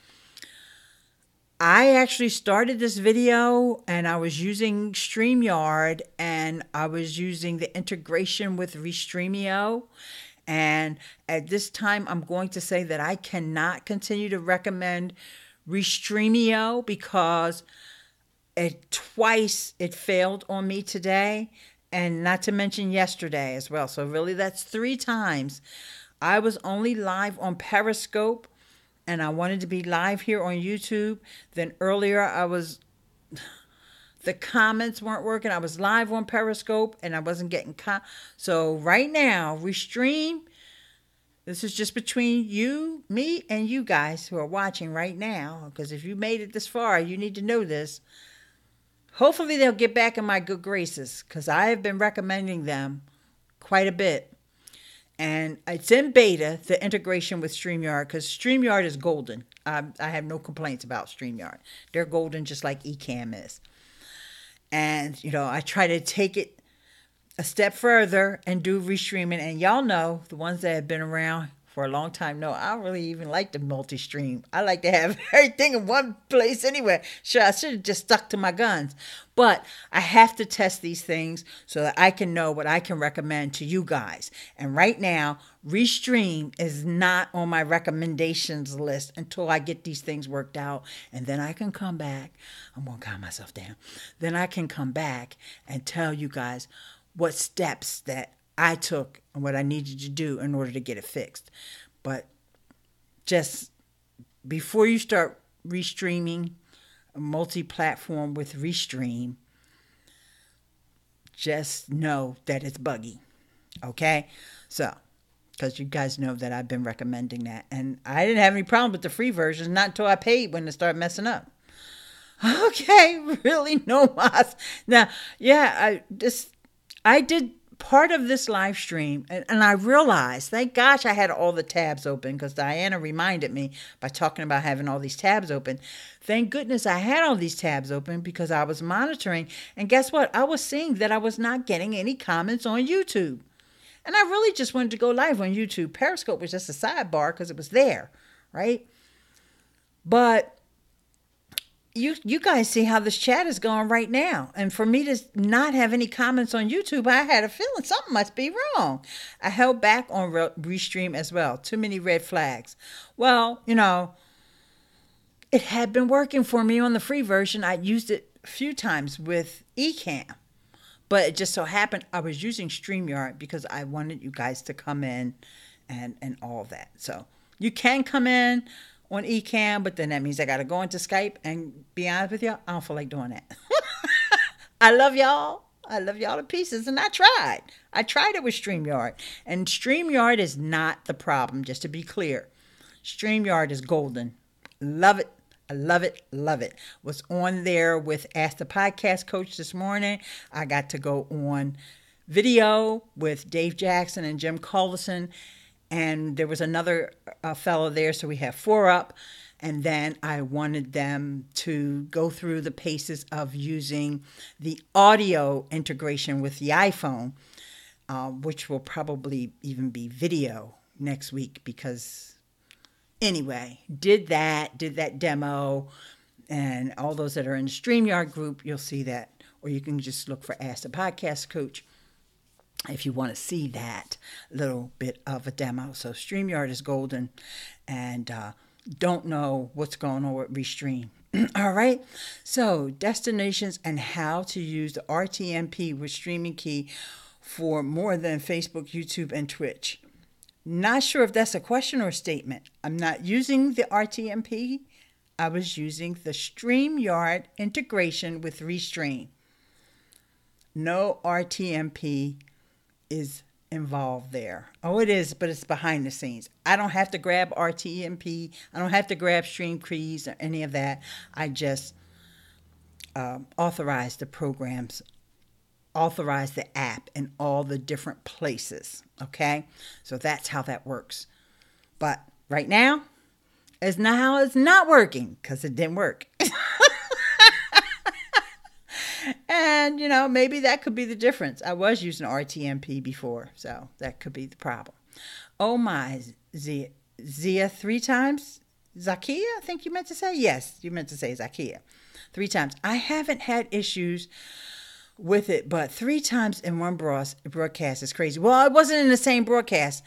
I actually started this video and I was using Streamyard and I was using the integration with Restreamio. And at this time, I'm going to say that I cannot continue to recommend Restreamio because twice it failed on me today, and not to mention yesterday as well. So really that's 3 times. I was only live on Periscope and I wanted to be live here on YouTube. Then earlier the comments weren't working. I was live on Periscope and I wasn't getting so right now, Restream, this is just between you, me, and you guys who are watching right now, because if you made it this far, you need to know this. Hopefully they'll get back in my good graces because I have been recommending them quite a bit. And it's in beta, the integration with Streamyard, because Streamyard is golden. I have no complaints about Streamyard. They're golden just like Ecamm is. And, you know, I try to take it a step further and do restreaming. And y'all know, the ones that have been around for a long time, know I don't really even like the multi-stream. I like to have everything in one place anyway. Sure, I should have just stuck to my guns. But I have to test these things so that I can know what I can recommend to you guys. And right now, Restream is not on my recommendations list until I get these things worked out. And then I can come back. I'm going to calm myself down. Then I can come back and tell you guys what steps that I took and what I needed to do in order to get it fixed. But just before you start restreaming, a multi-platform with Restream, just know that it's buggy. Okay? So, because you guys know that I've been recommending that. And I didn't have any problem with the free version, not until I paid when it started messing up. Okay, really no mas. Now, yeah, I did part of this live stream, and I realized, thank gosh I had all the tabs open, because Diana reminded me by talking about having all these tabs open. Thank goodness I had all these tabs open, because I was monitoring, and guess what? I was seeing that I was not getting any comments on YouTube. And I really just wanted to go live on YouTube. Periscope was just a sidebar because it was there, right? But you guys see how this chat is going right now. And for me to not have any comments on YouTube, I had a feeling something must be wrong. I held back on Restream as well. Too many red flags. Well, it had been working for me on the free version. I used it a few times with Ecamm. But it just so happened I was using Streamyard because I wanted you guys to come in and all that. So you can come in on Ecamm, but then that means I got to go into Skype, and be honest with y'all, I don't feel like doing that. I love y'all. I love y'all to pieces, and I tried. I tried it with Streamyard, and Streamyard is not the problem, just to be clear. Streamyard is golden. Love it. I love it, love it. Was on there with Ask the Podcast Coach this morning. I got to go on video with Dave Jackson and Jim Collison, and there was another fellow there, so we have 4 up. And then I wanted them to go through the paces of using the audio integration with the iPhone, which will probably even be video next week, because anyway, did that demo, and all those that are in the StreamYard group, you'll see that, or you can just look for Ask the Podcast Coach if you want to see that little bit of a demo. So StreamYard is golden, and don't know what's going on with Restream. All right, so destinations and how to use the RTMP with Streaming Key for more than Facebook, YouTube, and Twitch. Not sure if that's a question or a statement. I'm not using the RTMP. I was using the StreamYard integration with Restream. No RTMP is involved there. Oh, it is, but it's behind the scenes. I don't have to grab RTMP. I don't have to grab Stream Keys or any of that. I just authorize the programs, authorize the app in all the different places. Okay, so that's how that works. But right now, it's not working, because it didn't work. And, maybe that could be the difference. I was using RTMP before, so that could be the problem. Oh my, Zia 3 times? Zakia, I think you meant to say? Yes, you meant to say Zakia 3 times. I haven't had issues with it, but 3 times in one broadcast is crazy. Well, it wasn't in the same broadcast.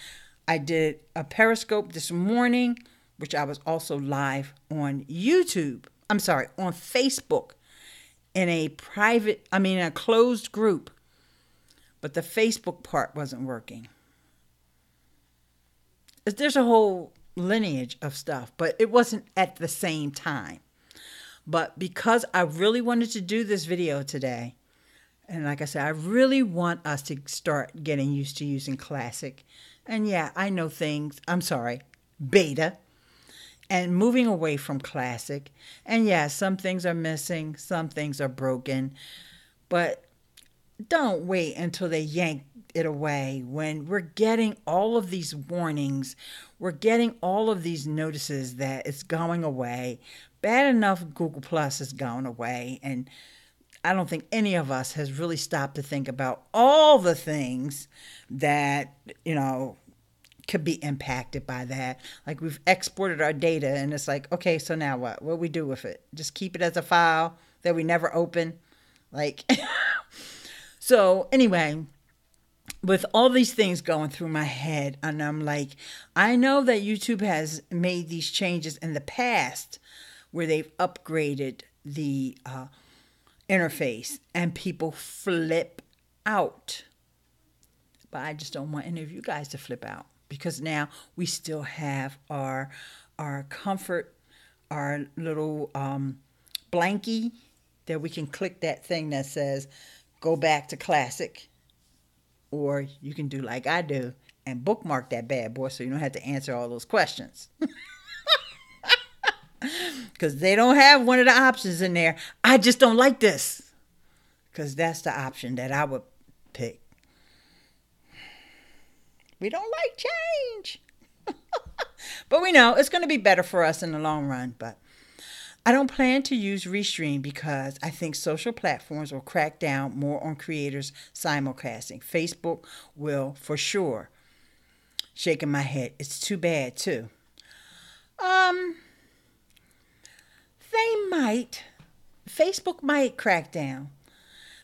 I did a Periscope this morning, which I was also live on YouTube. I'm sorry, on Facebook, in a closed group, but the Facebook part wasn't working. There's a whole lineage of stuff, but it wasn't at the same time. But because I really wanted to do this video today, and like I said, I really want us to start getting used to using Classic. And yeah, I know Beta, and moving away from Classic. And yeah, some things are missing, some things are broken, but don't wait until they yank it away when we're getting all of these warnings. We're getting all of these notices that it's going away. Bad enough Google Plus is going away, and I don't think any of us has really stopped to think about all the things that, could be impacted by that. Like, we've exported our data, and it's like, okay, so now what? What do we do with it? Just keep it as a file that we never open? Like, so anyway, with all these things going through my head, and I'm like, I know that YouTube has made these changes in the past where they've upgraded the interface, and people flip out. But I just don't want any of you guys to flip out, because now we still have our comfort, our little blankie that we can click that thing that says go back to classic, or you can do like I do and bookmark that bad boy so you don't have to answer all those questions. Because they don't have one of the options in there. I just don't like this. Because that's the option that I would pick. We don't like change. But we know it's going to be better for us in the long run. But I don't plan to use Restream because I think social platforms will crack down more on creators simulcasting. Facebook will for sure. Shaking my head. It's too bad too. They might. Facebook might crack down.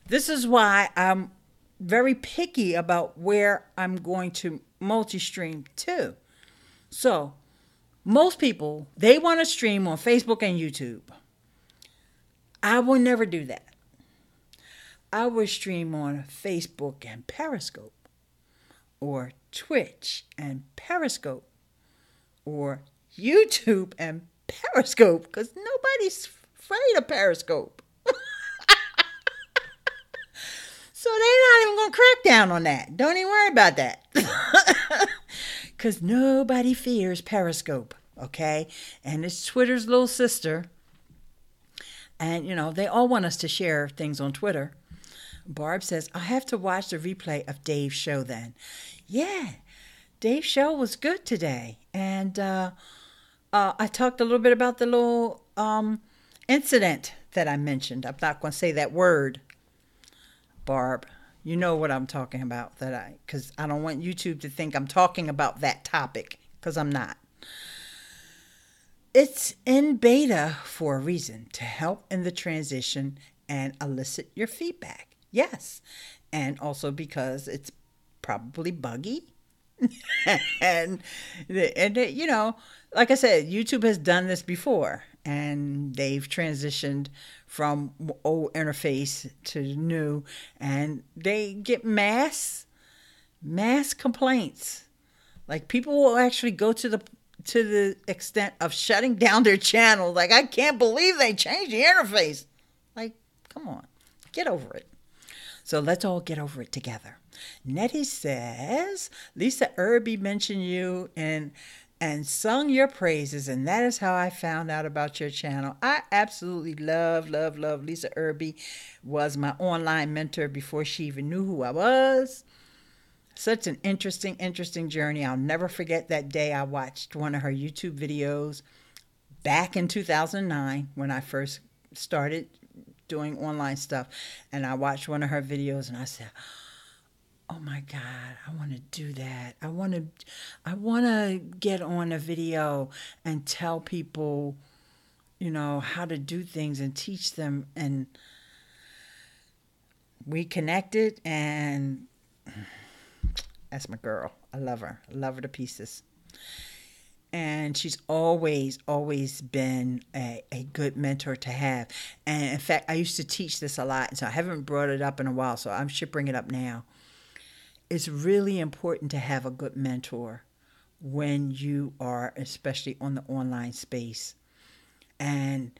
This is why I'm very picky about where I'm going to multi-stream to. So, most people, they want to stream on Facebook and YouTube. I will never do that. I will stream on Facebook and Periscope, or Twitch and Periscope, or YouTube and Periscope, because nobody's afraid of Periscope. So they're not even going to crack down on that. Don't even worry about that. Because nobody fears Periscope, okay? And it's Twitter's little sister. And, you know, they all want us to share things on Twitter. Barb says, I'll have to watch the replay of Dave's show then. Yeah, Dave's show was good today. And I talked a little bit about the little incident that I mentioned. I'm not going to say that word. Barb, you know what I'm talking about, because I don't want YouTube to think I'm talking about that topic, because I'm not. It's in beta for a reason, to help in the transition and elicit your feedback. Yes, and also because it's probably buggy. and you know, like I said, YouTube has done this before, and they've transitioned from old interface to new, and they get mass complaints. Like, people will actually go to the extent of shutting down their channel. Like, I can't believe they changed the interface. Like, come on, get over it. So let's all get over it together. Nettie says, Lisa Irby mentioned you and sung your praises, and that is how I found out about your channel. I absolutely love Lisa Irby. Was my online mentor before she even knew who I was. Such an interesting journey. I'll never forget that day I watched one of her YouTube videos back in 2009 when I first started doing online stuff. And I watched one of her videos and I said, oh my God, I want to do that. I want to get on a video and tell people, you know, how to do things and teach them. And we connected, and that's my girl. I love her. I love her to pieces. And she's always been a good mentor to have. And in fact, I used to teach this a lot, so I haven't brought it up in a while, so I should bring it up now. It's really important to have a good mentor when you are, especially on the online space. And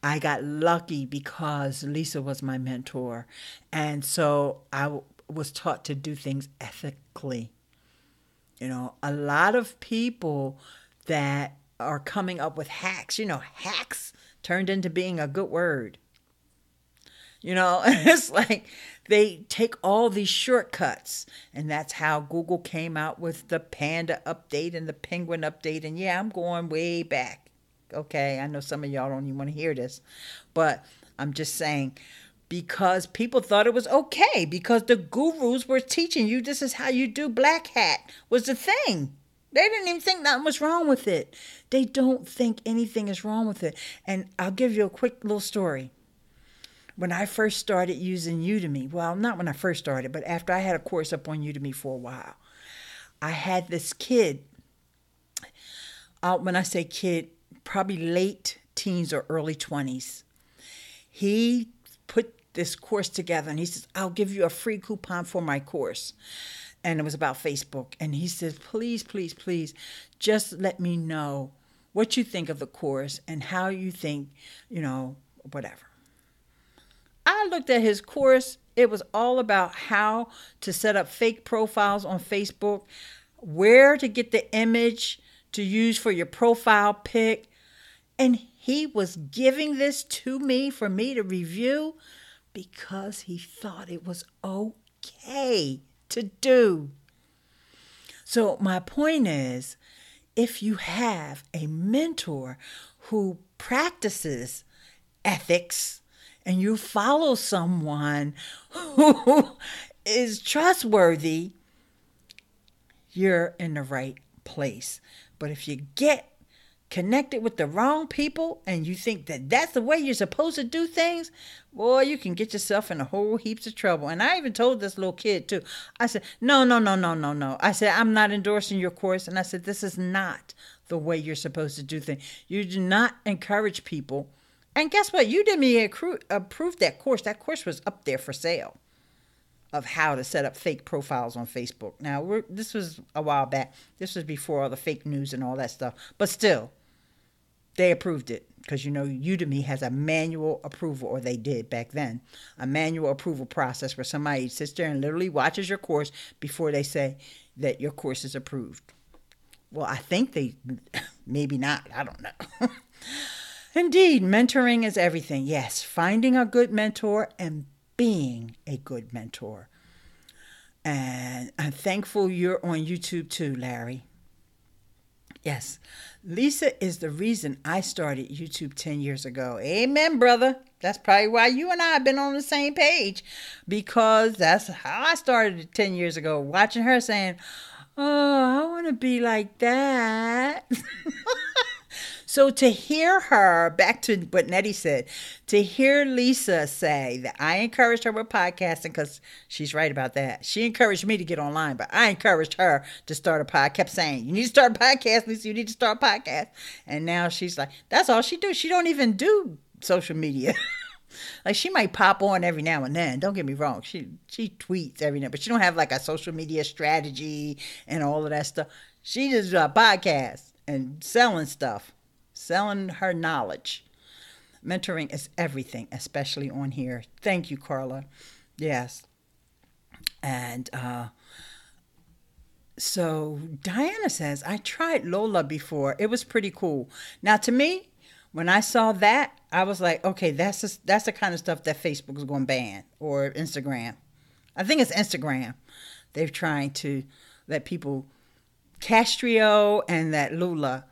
I got lucky because Lisa was my mentor. And so I was taught to do things ethically. You know, a lot of people that are coming up with hacks, you know, hacks turned into being a good word. You know, it's like they take all these shortcuts, and that's how Google came out with the Panda update and the Penguin update. And yeah, I'm going way back. Okay, I know some of y'all don't even want to hear this, but I'm just saying, because people thought it was okay, because the gurus were teaching you this is how you do black hat was the thing. They didn't even think nothing was wrong with it. They don't think anything is wrong with it. And I'll give you a quick little story. When I first started using Udemy, well, not when I first started, but after I had a course up on Udemy for a while, I had this kid, when I say kid, probably late teens or early 20s. He put this course together, and he says, I'll give you a free coupon for my course. And it was about Facebook. And he says, please, just let me know what you think of the course and how you think, you know, whatever. I looked at his course. It was all about how to set up fake profiles on Facebook, where to get the image to use for your profile pic. And he was giving this to me for me to review because he thought it was okay to do. So my point is, if you have a mentor who practices ethics and you follow someone who is trustworthy, you're in the right place. But if you get connected with the wrong people and you think that that's the way you're supposed to do things, boy, you can get yourself in a whole heaps of trouble. And I even told this little kid too. I said, no. I said, I'm not endorsing your course. And I said, this is not the way you're supposed to do things. You do not encourage people. And guess what? You didn't approve that course. That course was up there for sale of how to set up fake profiles on Facebook. Now, this was a while back. This was before all the fake news and all that stuff. But still, they approved it because, Udemy has a manual approval, or they did back then, a manual approval process where somebody sits there and literally watches your course before they say that your course is approved. Well, I think maybe not. I don't know. Indeed, mentoring is everything. Yes, finding a good mentor and being a good mentor. And I'm thankful you're on YouTube too, Larry. Yes, Lisa is the reason I started YouTube 10 years ago. Amen, brother. That's probably why you and I have been on the same page, because that's how I started it 10 years ago, watching her saying, oh, I want to be like that. So to hear her, back to what Nettie said, to hear Lisa say that I encouraged her with podcasting, because she's right about that. She encouraged me to get online, but I encouraged her to start a podcast. Kept saying, you need to start a podcast, Lisa. You need to start a podcast. And now she's like, that's all she do. She don't even do social media. Like, she might pop on every now and then. Don't get me wrong. She tweets every now, but she don't have like a social media strategy and all of that stuff. She just does a podcast and selling stuff. Selling her knowledge. Mentoring is everything, especially on here. Thank you, Carla. Yes. And so Diana says, I tried Lola before. It was pretty cool. Now, to me, when I saw that, I was like, okay, that's the kind of stuff that Facebook is going to ban, or Instagram. I think it's Instagram. They're trying to let people, Castrio and that Lula,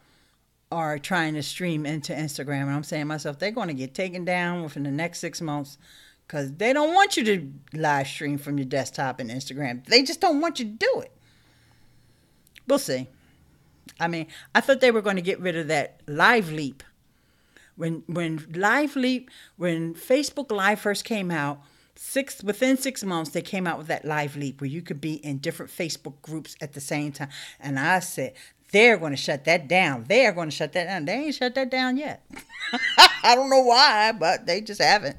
are trying to stream into Instagram. And I'm saying to myself, they're going to get taken down within the next 6 months, because they don't want you to live stream from your desktop and Instagram. They just don't want you to do it. We'll see. I mean, I thought they were going to get rid of that Live Leap. When Facebook Live first came out, within 6 months, they came out with that Live Leap where you could be in different Facebook groups at the same time. And I said, they're going to shut that down. They are going to shut that down. They ain't shut that down yet. I don't know why, but they just haven't.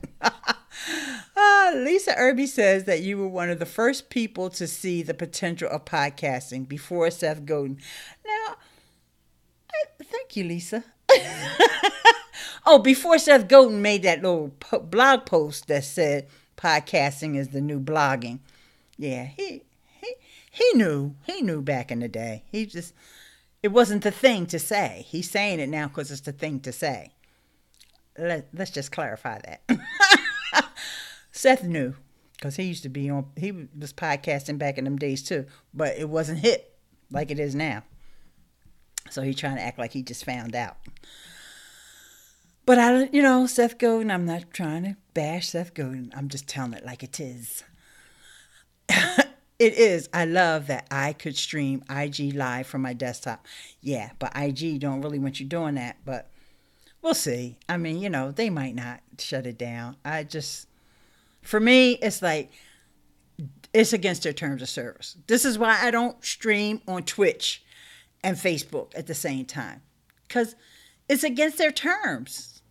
Lisa Irby says that you were one of the first people to see the potential of podcasting before Seth Godin. Now, thank you, Lisa. Oh, before Seth Godin made that little blog post that said podcasting is the new blogging. Yeah, he knew. He knew back in the day. It wasn't the thing to say. He's saying it now because it's the thing to say. Let's just clarify that. Seth knew, because he was podcasting back in them days too, but it wasn't hip like it is now. So he's trying to act like he just found out. But Seth Godin, I'm not trying to bash Seth Godin. I'm just telling it like it is. It is. I love that I could stream IG Live from my desktop. Yeah, but IG don't really want you doing that. But we'll see. I mean, they might not shut it down. For me, it's like, it's against their terms of service. This is why I don't stream on Twitch and Facebook at the same time, because it's against their terms.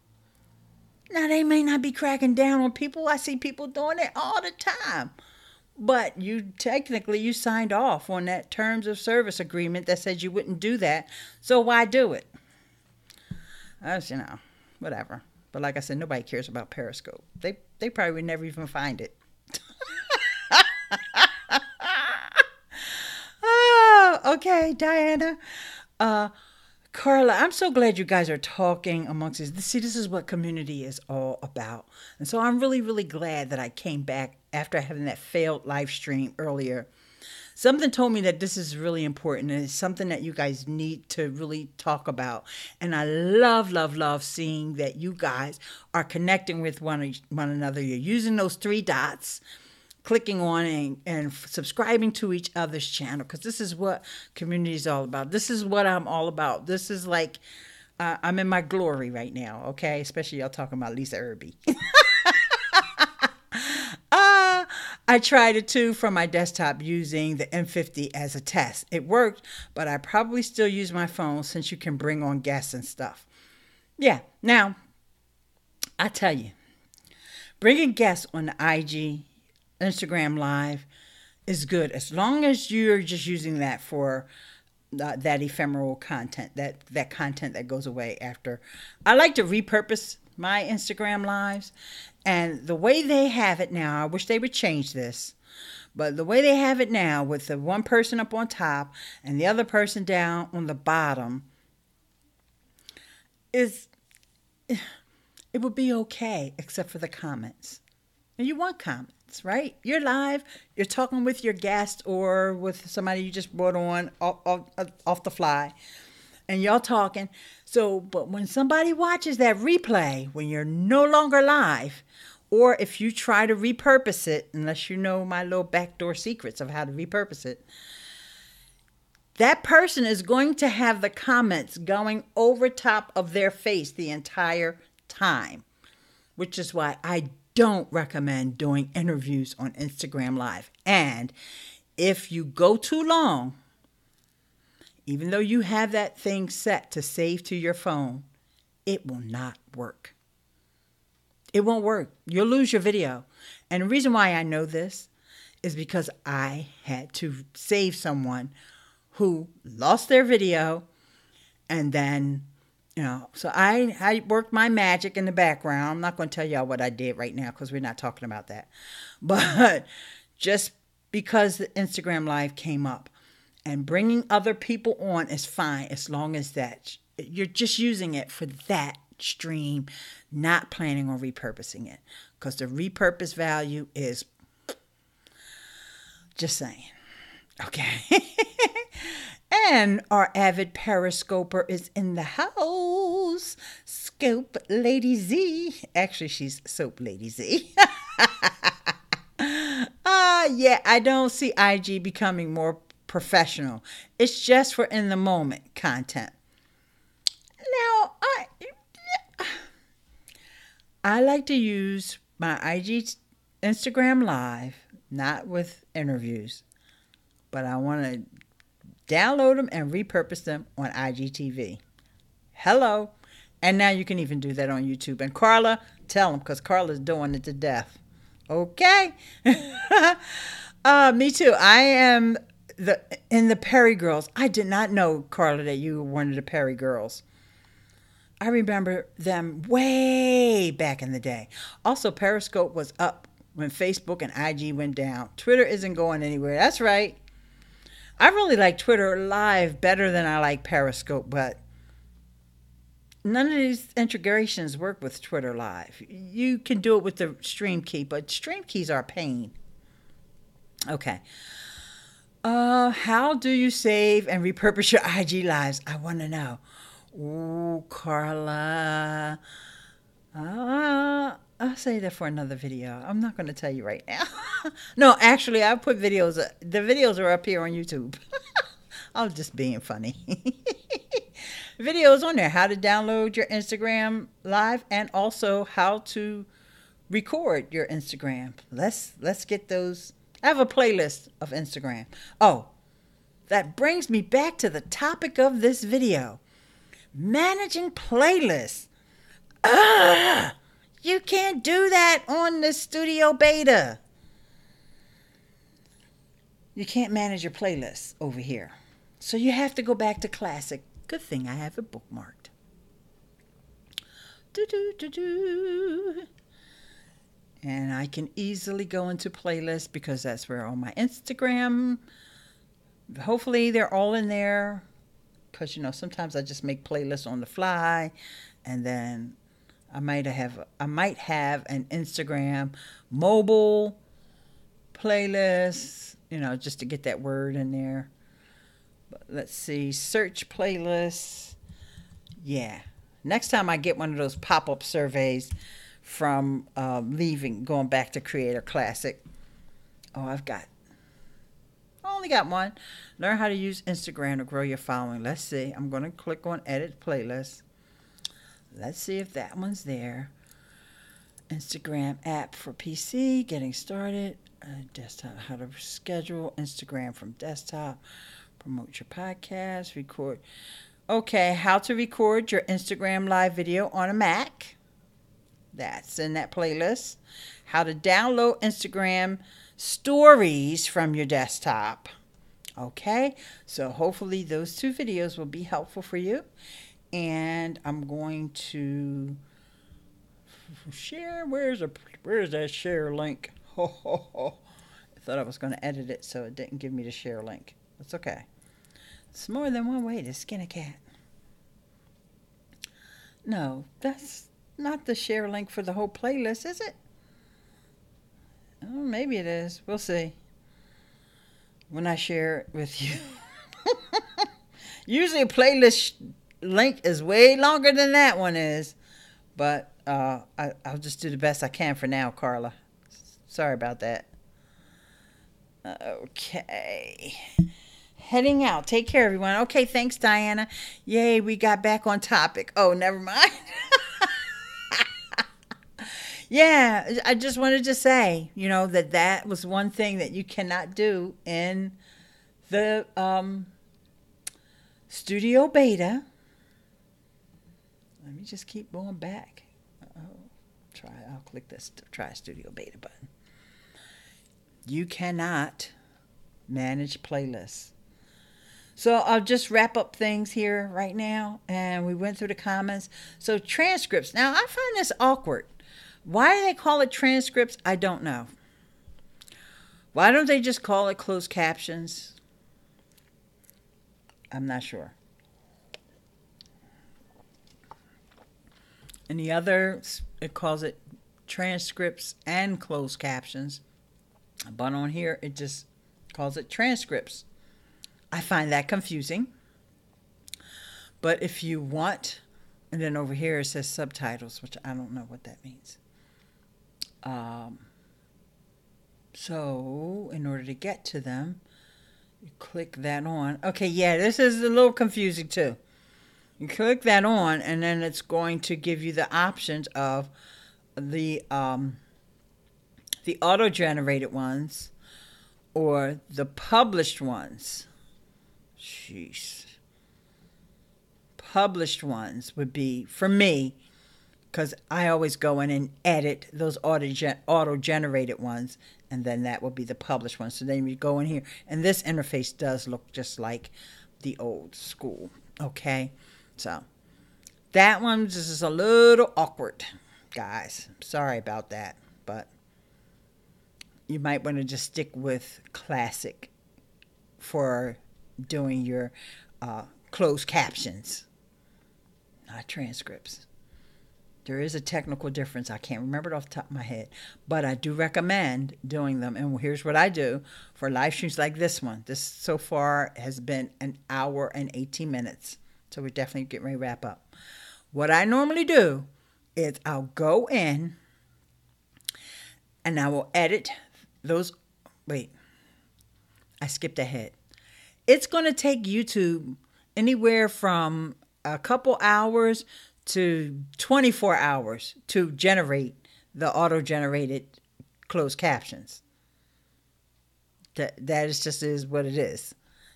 Now, they may not be cracking down on people. I see people doing it all the time. But you signed off on that terms of service agreement that said you wouldn't do that. So why do it? Whatever. But like I said, nobody cares about Periscope. They probably would never even find it. Okay, Diana. Carla, I'm so glad you guys are talking amongst us. See, this is what community is all about. And so I'm really, really glad that I came back after having that failed live stream earlier. Something told me that this is really important and it's something that you guys need to really talk about. And I love, love, love seeing that you guys are connecting with one another. You're using those three dots, clicking on and subscribing to each other's channel, because this is what community is all about. This is what I'm all about. This is like, I'm in my glory right now, okay? Especially y'all talking about Lisa Irby. I tried it too from my desktop using the M50 as a test. It worked, but I probably still use my phone since you can bring on guests and stuff. Yeah, now, I tell you, bringing guests on the IG, Instagram Live is good as long as you're just using that for that ephemeral content, that content that goes away after. I like to repurpose my Instagram Lives. And the way they have it now, I wish they would change this, but the way they have it now with the one person up on top and the other person down on the bottom it would be okay except for the comments. And you want comments, right? You're live, you're talking with your guest or with somebody you just brought on off the fly. And y'all talking. So, but when somebody watches that replay, when you're no longer live, or if you try to repurpose it, unless you know my little backdoor secrets of how to repurpose it, that person is going to have the comments going over top of their face the entire time, which is why I don't recommend doing interviews on Instagram Live. And if you go too long, even though you have that thing set to save to your phone, it will not work. It won't work. You'll lose your video. And the reason why I know this is because I had to save someone who lost their video. And then, so I worked my magic in the background. I'm not going to tell y'all what I did right now because we're not talking about that. But just because the Instagram Live came up, and bringing other people on is fine as long as that you're just using it for that stream, not planning on repurposing it. Because the repurpose value is just saying. Okay. And our avid periscoper is in the house. Scope Lady Z. Actually, she's Soap Lady Z. Yeah, I don't see IG becoming more professional. It's just for in the moment content. Now, I like to use my IG Instagram Live, not with interviews, but I want to download them and repurpose them on IGTV. Hello. And now you can even do that on YouTube. And Carla, tell them, because Carla's doing it to death. Okay. Me too. I am in the Perry Girls. I did not know, Carla, that you were one of the Perry Girls. I remember them way back in the day. Also, Periscope was up when Facebook and IG went down. Twitter isn't going anywhere. That's right. I really like Twitter Live better than I like Periscope, but none of these integrations work with Twitter Live. You can do it with the stream key, but stream keys are a pain. Okay. How do you save and repurpose your IG lives? I want to know. Ooh, Carla. I'll say that for another video. I'm not going to tell you right now. No, actually, I put videos. The videos are up here on YouTube. I was just being funny. Videos on there. How to download your Instagram Live and also how to record your Instagram. Let's get those. I have a playlist of Instagram. Oh, that brings me back to the topic of this video. Managing playlists. You can't do that on the studio beta. You can't manage your playlists over here. So you have to go back to classic. Good thing I have it bookmarked. And I can easily go into playlists because that's where all my Instagram hopefully they're all in there, because sometimes I just make playlists on the fly, and then I might have an Instagram mobile playlist, just to get that word in there. But let's see, search playlists. Yeah, next time I get one of those pop-up surveys from going back to Creator Classic. Oh, I only got one. Learn how to use Instagram to grow your following. Let's see. I'm going to click on Edit Playlist. Let's see if that one's there. Instagram app for PC. Getting started. Desktop. How to schedule Instagram from desktop. Promote your podcast. Record. Okay. How to record your Instagram live video on a Mac. That's in that playlist. How to download Instagram stories from your desktop. Okay, so hopefully those 2 videos will be helpful for you. And I'm going to share. Where's that share link? I thought I was going to edit it, so it didn't give me the share link. That's okay. It's more than one way to skin a cat. No, that's not the share link for the whole playlist, is it? Oh, maybe it is. We'll see when I share it with you. Usually a playlist link is way longer than that one is. But I'll just do the best I can for now, Carla. Sorry about that. Okay. Heading out. Take care, everyone. Okay, thanks, Diana. Yay, we got back on topic. Oh, never mind. Yeah, I just wanted to say, that was one thing that you cannot do in the studio beta. Let me just keep going back. I'll click this try studio beta button. You cannot manage playlists. So I'll just wrap up things here right now. And we went through the comments. So transcripts. Now, I find this awkward. Why do they call it transcripts? I don't know. Why don't they just call it closed captions? I'm not sure. And the other, it calls it transcripts and closed captions. But on here, it just calls it transcripts. I find that confusing. But if you want, and then over here it says subtitles, which I don't know what that means. So in order to get to them, you click that on. Okay, yeah, this is a little confusing too. You click that on, and then it's going to give you the options of the auto-generated ones or the published ones. Jeez. Published ones would be, for me, because I always go in and edit those auto-generated ones, and then that will be the published ones. So then you go in here, and this interface does look just like the old school, okay? So that one just is a little awkward, guys. Sorry about that, but you might want to just stick with classic for doing your closed captions, not transcripts. There is a technical difference. I can't remember it off the top of my head, but I do recommend doing them. And here's what I do for live streams like this one. This so far has been an hour and 18 minutes. So we're definitely getting ready to wrap up. What I normally do is I'll go in and I will edit those. Wait, I skipped ahead. It's going to take YouTube anywhere from a couple hours to 24 hours to generate the auto-generated closed captions. That is what it is.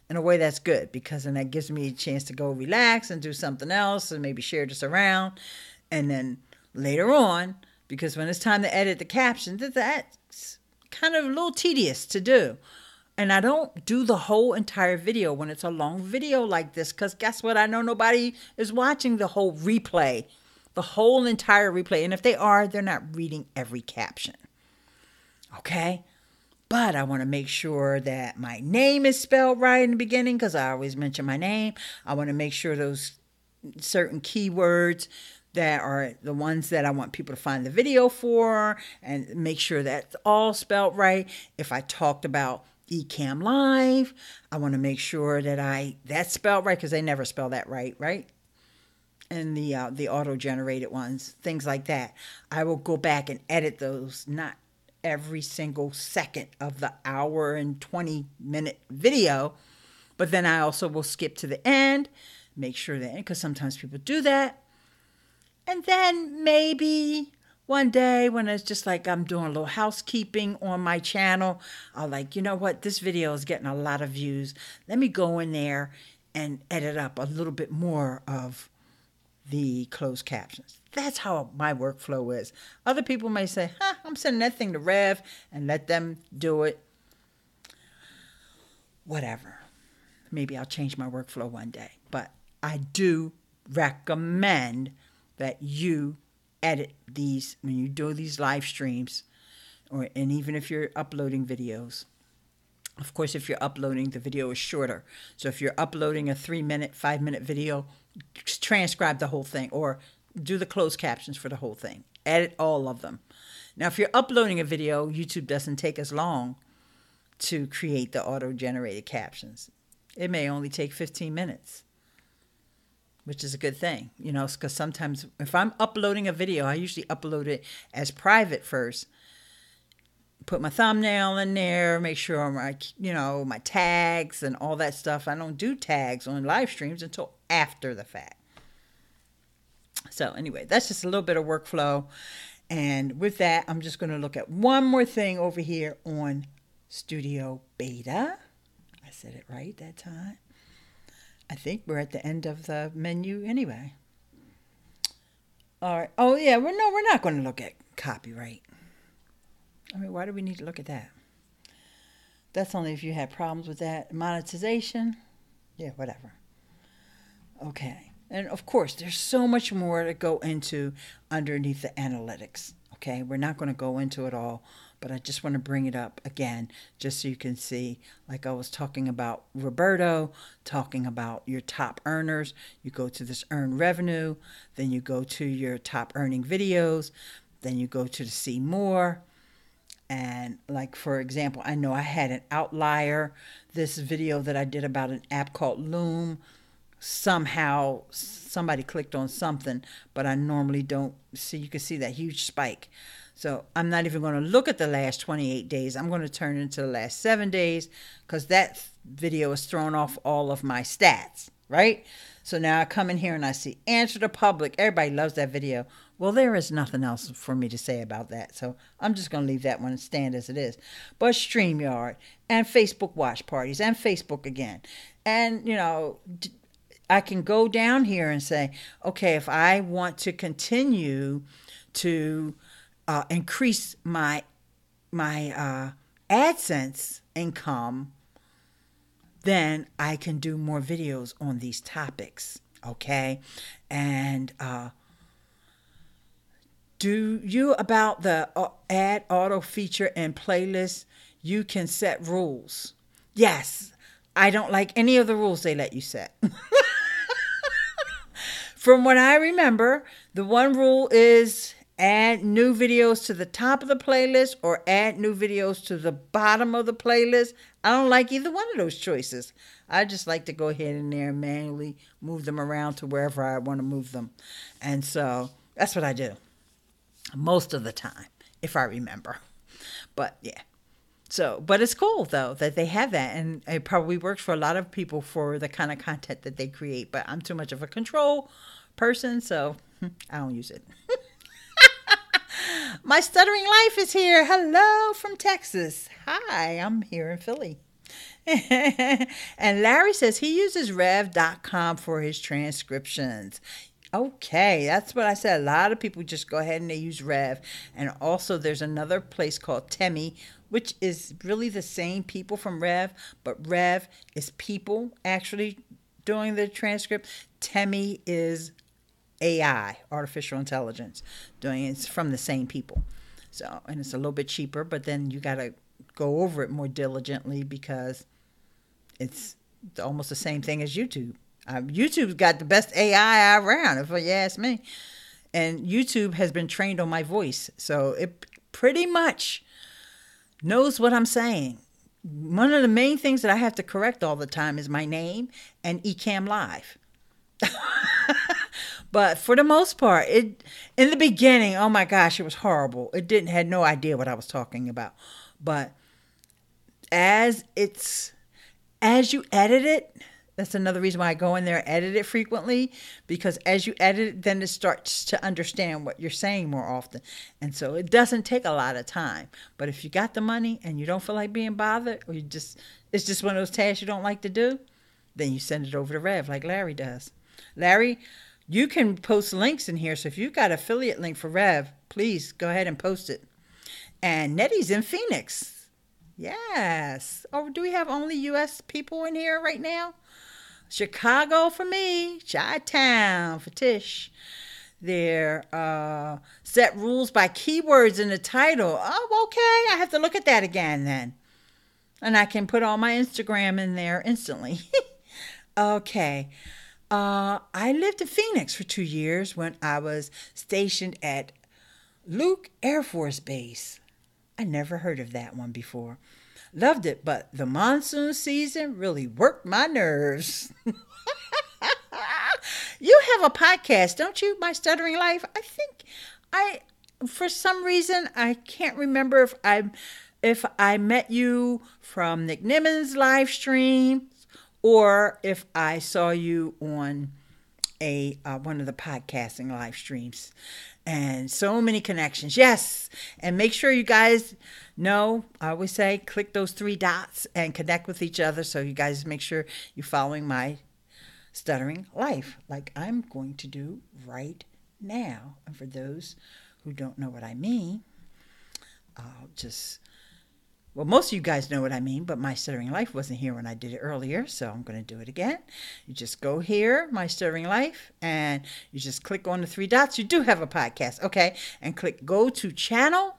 In a way, that's good, because then that gives me a chance to go relax and do something else and maybe share this around. And then later on, because when it's time to edit the captions, that's kind of a little tedious to do. And I don't do the whole entire video when it's a long video like this, because guess what? I know nobody is watching the whole replay, the whole entire replay. And if they are, they're not reading every caption. Okay? But I want to make sure that my name is spelled right in the beginning because I always mention my name. I want to make sure those certain keywords that are the ones that I want people to find the video for, and make sure that's all spelled right. If I talked about EcammLive, I want to make sure that that's spelled right because they never spell that right? And the auto-generated ones, things like that. I will go back and edit those, not every single second of the hour and 20-minute video, but then I also will skip to the end, make sure that, because sometimes people do that. And then maybe one day when it's just like I'm doing a little housekeeping on my channel, I'll like, you know what, this video is getting a lot of views. Let me go in there and edit up a little bit more of the closed captions. That's how my workflow is. Other people may say, I'm sending that thing to Rev and let them do it. Whatever. Maybe I'll change my workflow one day. But I do recommend that you edit these when you do these live streams, and even if you're uploading videos. Of course, if you're uploading, the video is shorter. So if you're uploading a 3-minute, 5-minute video, transcribe the whole thing or do the closed captions for the whole thing. Edit all of them. Now, if you're uploading a video, YouTube doesn't take as long to create the auto-generated captions. It may only take 15 minutes, which is a good thing, you know, because sometimes if I'm uploading a video, I usually upload it as private first. Put my thumbnail in there, make sure my tags and all that stuff. I don't do tags on live streams until after the fact. So anyway, that's just a little bit of workflow. And with that, I'm just going to look at one more thing over here on Studio Beta. I said it right that time. I think we're at the end of the menu anyway. All right. Oh, yeah. We're not going to look at copyright. I mean, why do we need to look at that? That's only if you had problems with that. Monetization? Yeah, whatever. Okay. And, of course, there's so much more to go into underneath the analytics. Okay? We're not going to go into it all, but I just want to bring it up again just so you can see, like I was talking about Roberto, talking about your top earners. You go to this earned revenue, then you go to your top earning videos, then you go to the see more. And like, for example, I know I had an outlier, this video that I did about an app called Loom. Somehow somebody clicked on something, but I normally don't see, you can see that huge spike. So I'm not even going to look at the last 28 days. I'm going to turn it into the last 7 days because that video is throwing off all of my stats, right? So now I come in here and I see answer the public. Everybody loves that video. Well, there is nothing else for me to say about that. So I'm just going to leave that one stand as it is. But Streamyard and Facebook watch parties and Facebook again. And, you know, I can go down here and say, okay, if I want to continue to increase my AdSense income, then I can do more videos on these topics, okay? And do you about the add auto feature and playlist, you can set rules. Yes, I don't like any of the rules they let you set. From what I remember, the one rule is add new videos to the top of the playlist or add new videos to the bottom of the playlist. I don't like either one of those choices. I just like to go ahead in there and manually move them around to wherever I want to move them. And so that's what I do most of the time, if I remember. But yeah. So, but it's cool though that they have that, and it probably works for a lot of people for the kind of content that they create. But I'm too much of a control person, so I don't use it. My stuttering life is here. Hello from Texas. Hi, I'm here in Philly. And Larry says he uses rev.com for his transcriptions. Okay, that's what I said. A lot of people just go ahead and they use Rev. And also there's another place called Temi, which is really the same people from Rev, but Rev is people actually doing the transcript. Temi is AI, artificial intelligence, doing it. It's from the same people. So, and it's a little bit cheaper, but then you got to go over it more diligently because it's almost the same thing as YouTube. YouTube's got the best AI around, if you ask me. And YouTube has been trained on my voice. So it pretty much knows what I'm saying. One of the main things that I have to correct all the time is my name and EcammLive. But for the most part, in the beginning, oh my gosh, it was horrible. It had no idea what I was talking about. But as you edit it, that's another reason why I go in there and edit it frequently, because as you edit it, then it starts to understand what you're saying more often. And so it doesn't take a lot of time. But if you got the money and you don't feel like being bothered, or it's just one of those tasks you don't like to do, then you send it over to Rev like Larry does. Larry, you can post links in here. So if you've got an affiliate link for Rev, please go ahead and post it. And Nettie's in Phoenix. Yes. Oh, do we have only U.S. people in here right now? Chicago for me. Chi-Town for Tish. They're set rules by keywords in the title. Oh, okay. I have to look at that again then. And I can put all my Instagram in there instantly. Okay. I lived in Phoenix for 2 years when I was stationed at Luke Air Force Base. I never heard of that one before. Loved it, but the monsoon season really worked my nerves. You have a podcast, don't you? My Stuttering Life. I think for some reason, I can't remember if I met you from Nick Nimmons' live stream or if I saw you on one of the podcasting live streams. And so many connections. Yes. And make sure you guys know, I always say, click those 3 dots and connect with each other. So you guys make sure you're following my Stuttering Life like I'm going to do right now. And for those who don't know what I mean, most of you guys know what I mean, but my Stuttering Life wasn't here when I did it earlier, so I'm going to do it again. You just go here, my Stuttering Life, and you just click on the 3 dots. You do have a podcast, okay? And click Go to Channel,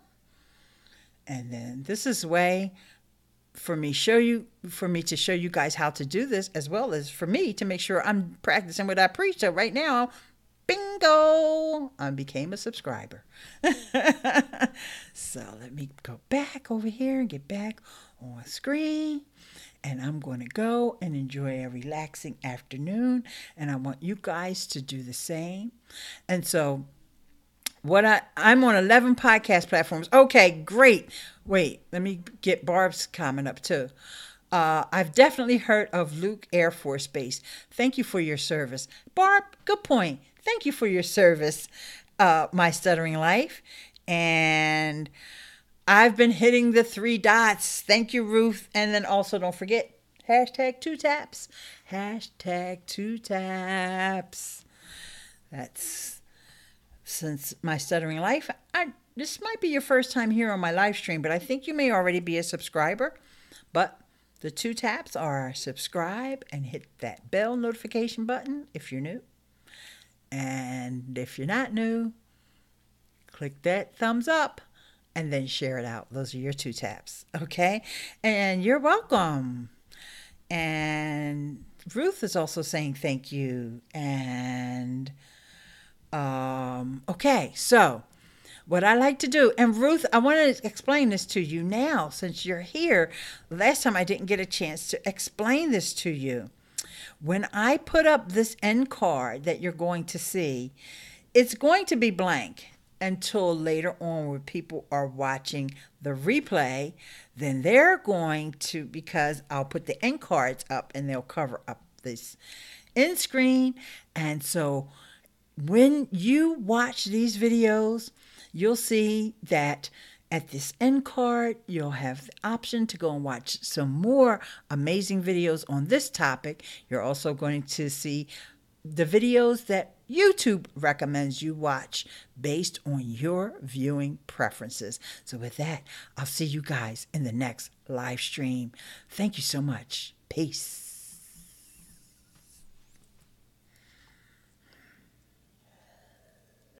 and then this is a way for me to show you guys how to do this, as well as for me to make sure I'm practicing what I preach. So right now, bingo, I became a subscriber. So let me go back over here and get back on screen. And I'm going to go and enjoy a relaxing afternoon. And I want you guys to do the same. And so I'm on 11 podcast platforms. Okay, great. Wait, let me get Barb's comment up too. I've definitely heard of Luke Air Force Base. Thank you for your service. Barb, good point. Thank you for your service, my Stuttering Life. And I've been hitting the 3 dots. Thank you, Ruth. And then also don't forget, #2taps. #2taps. That's since my Stuttering Life. This might be your first time here on my live stream, but I think you may already be a subscriber. But the 2 taps are subscribe and hit that bell notification button if you're new. And if you're not new, click that thumbs up and then share it out. Those are your 2 taps, okay? And you're welcome. And Ruth is also saying thank you. And, okay, so what I like to do, and Ruth, I want to explain this to you now since you're here. Last time I didn't get a chance to explain this to you. When I put up this end card that you're going to see, it's going to be blank until later on when people are watching the replay. Then they're going to, because I'll put the end cards up and they'll cover up this end screen. And so when you watch these videos, you'll see that at this end card, you'll have the option to go and watch some more amazing videos on this topic. You're also going to see the videos that YouTube recommends you watch based on your viewing preferences. So with that, I'll see you guys in the next live stream. Thank you so much. Peace.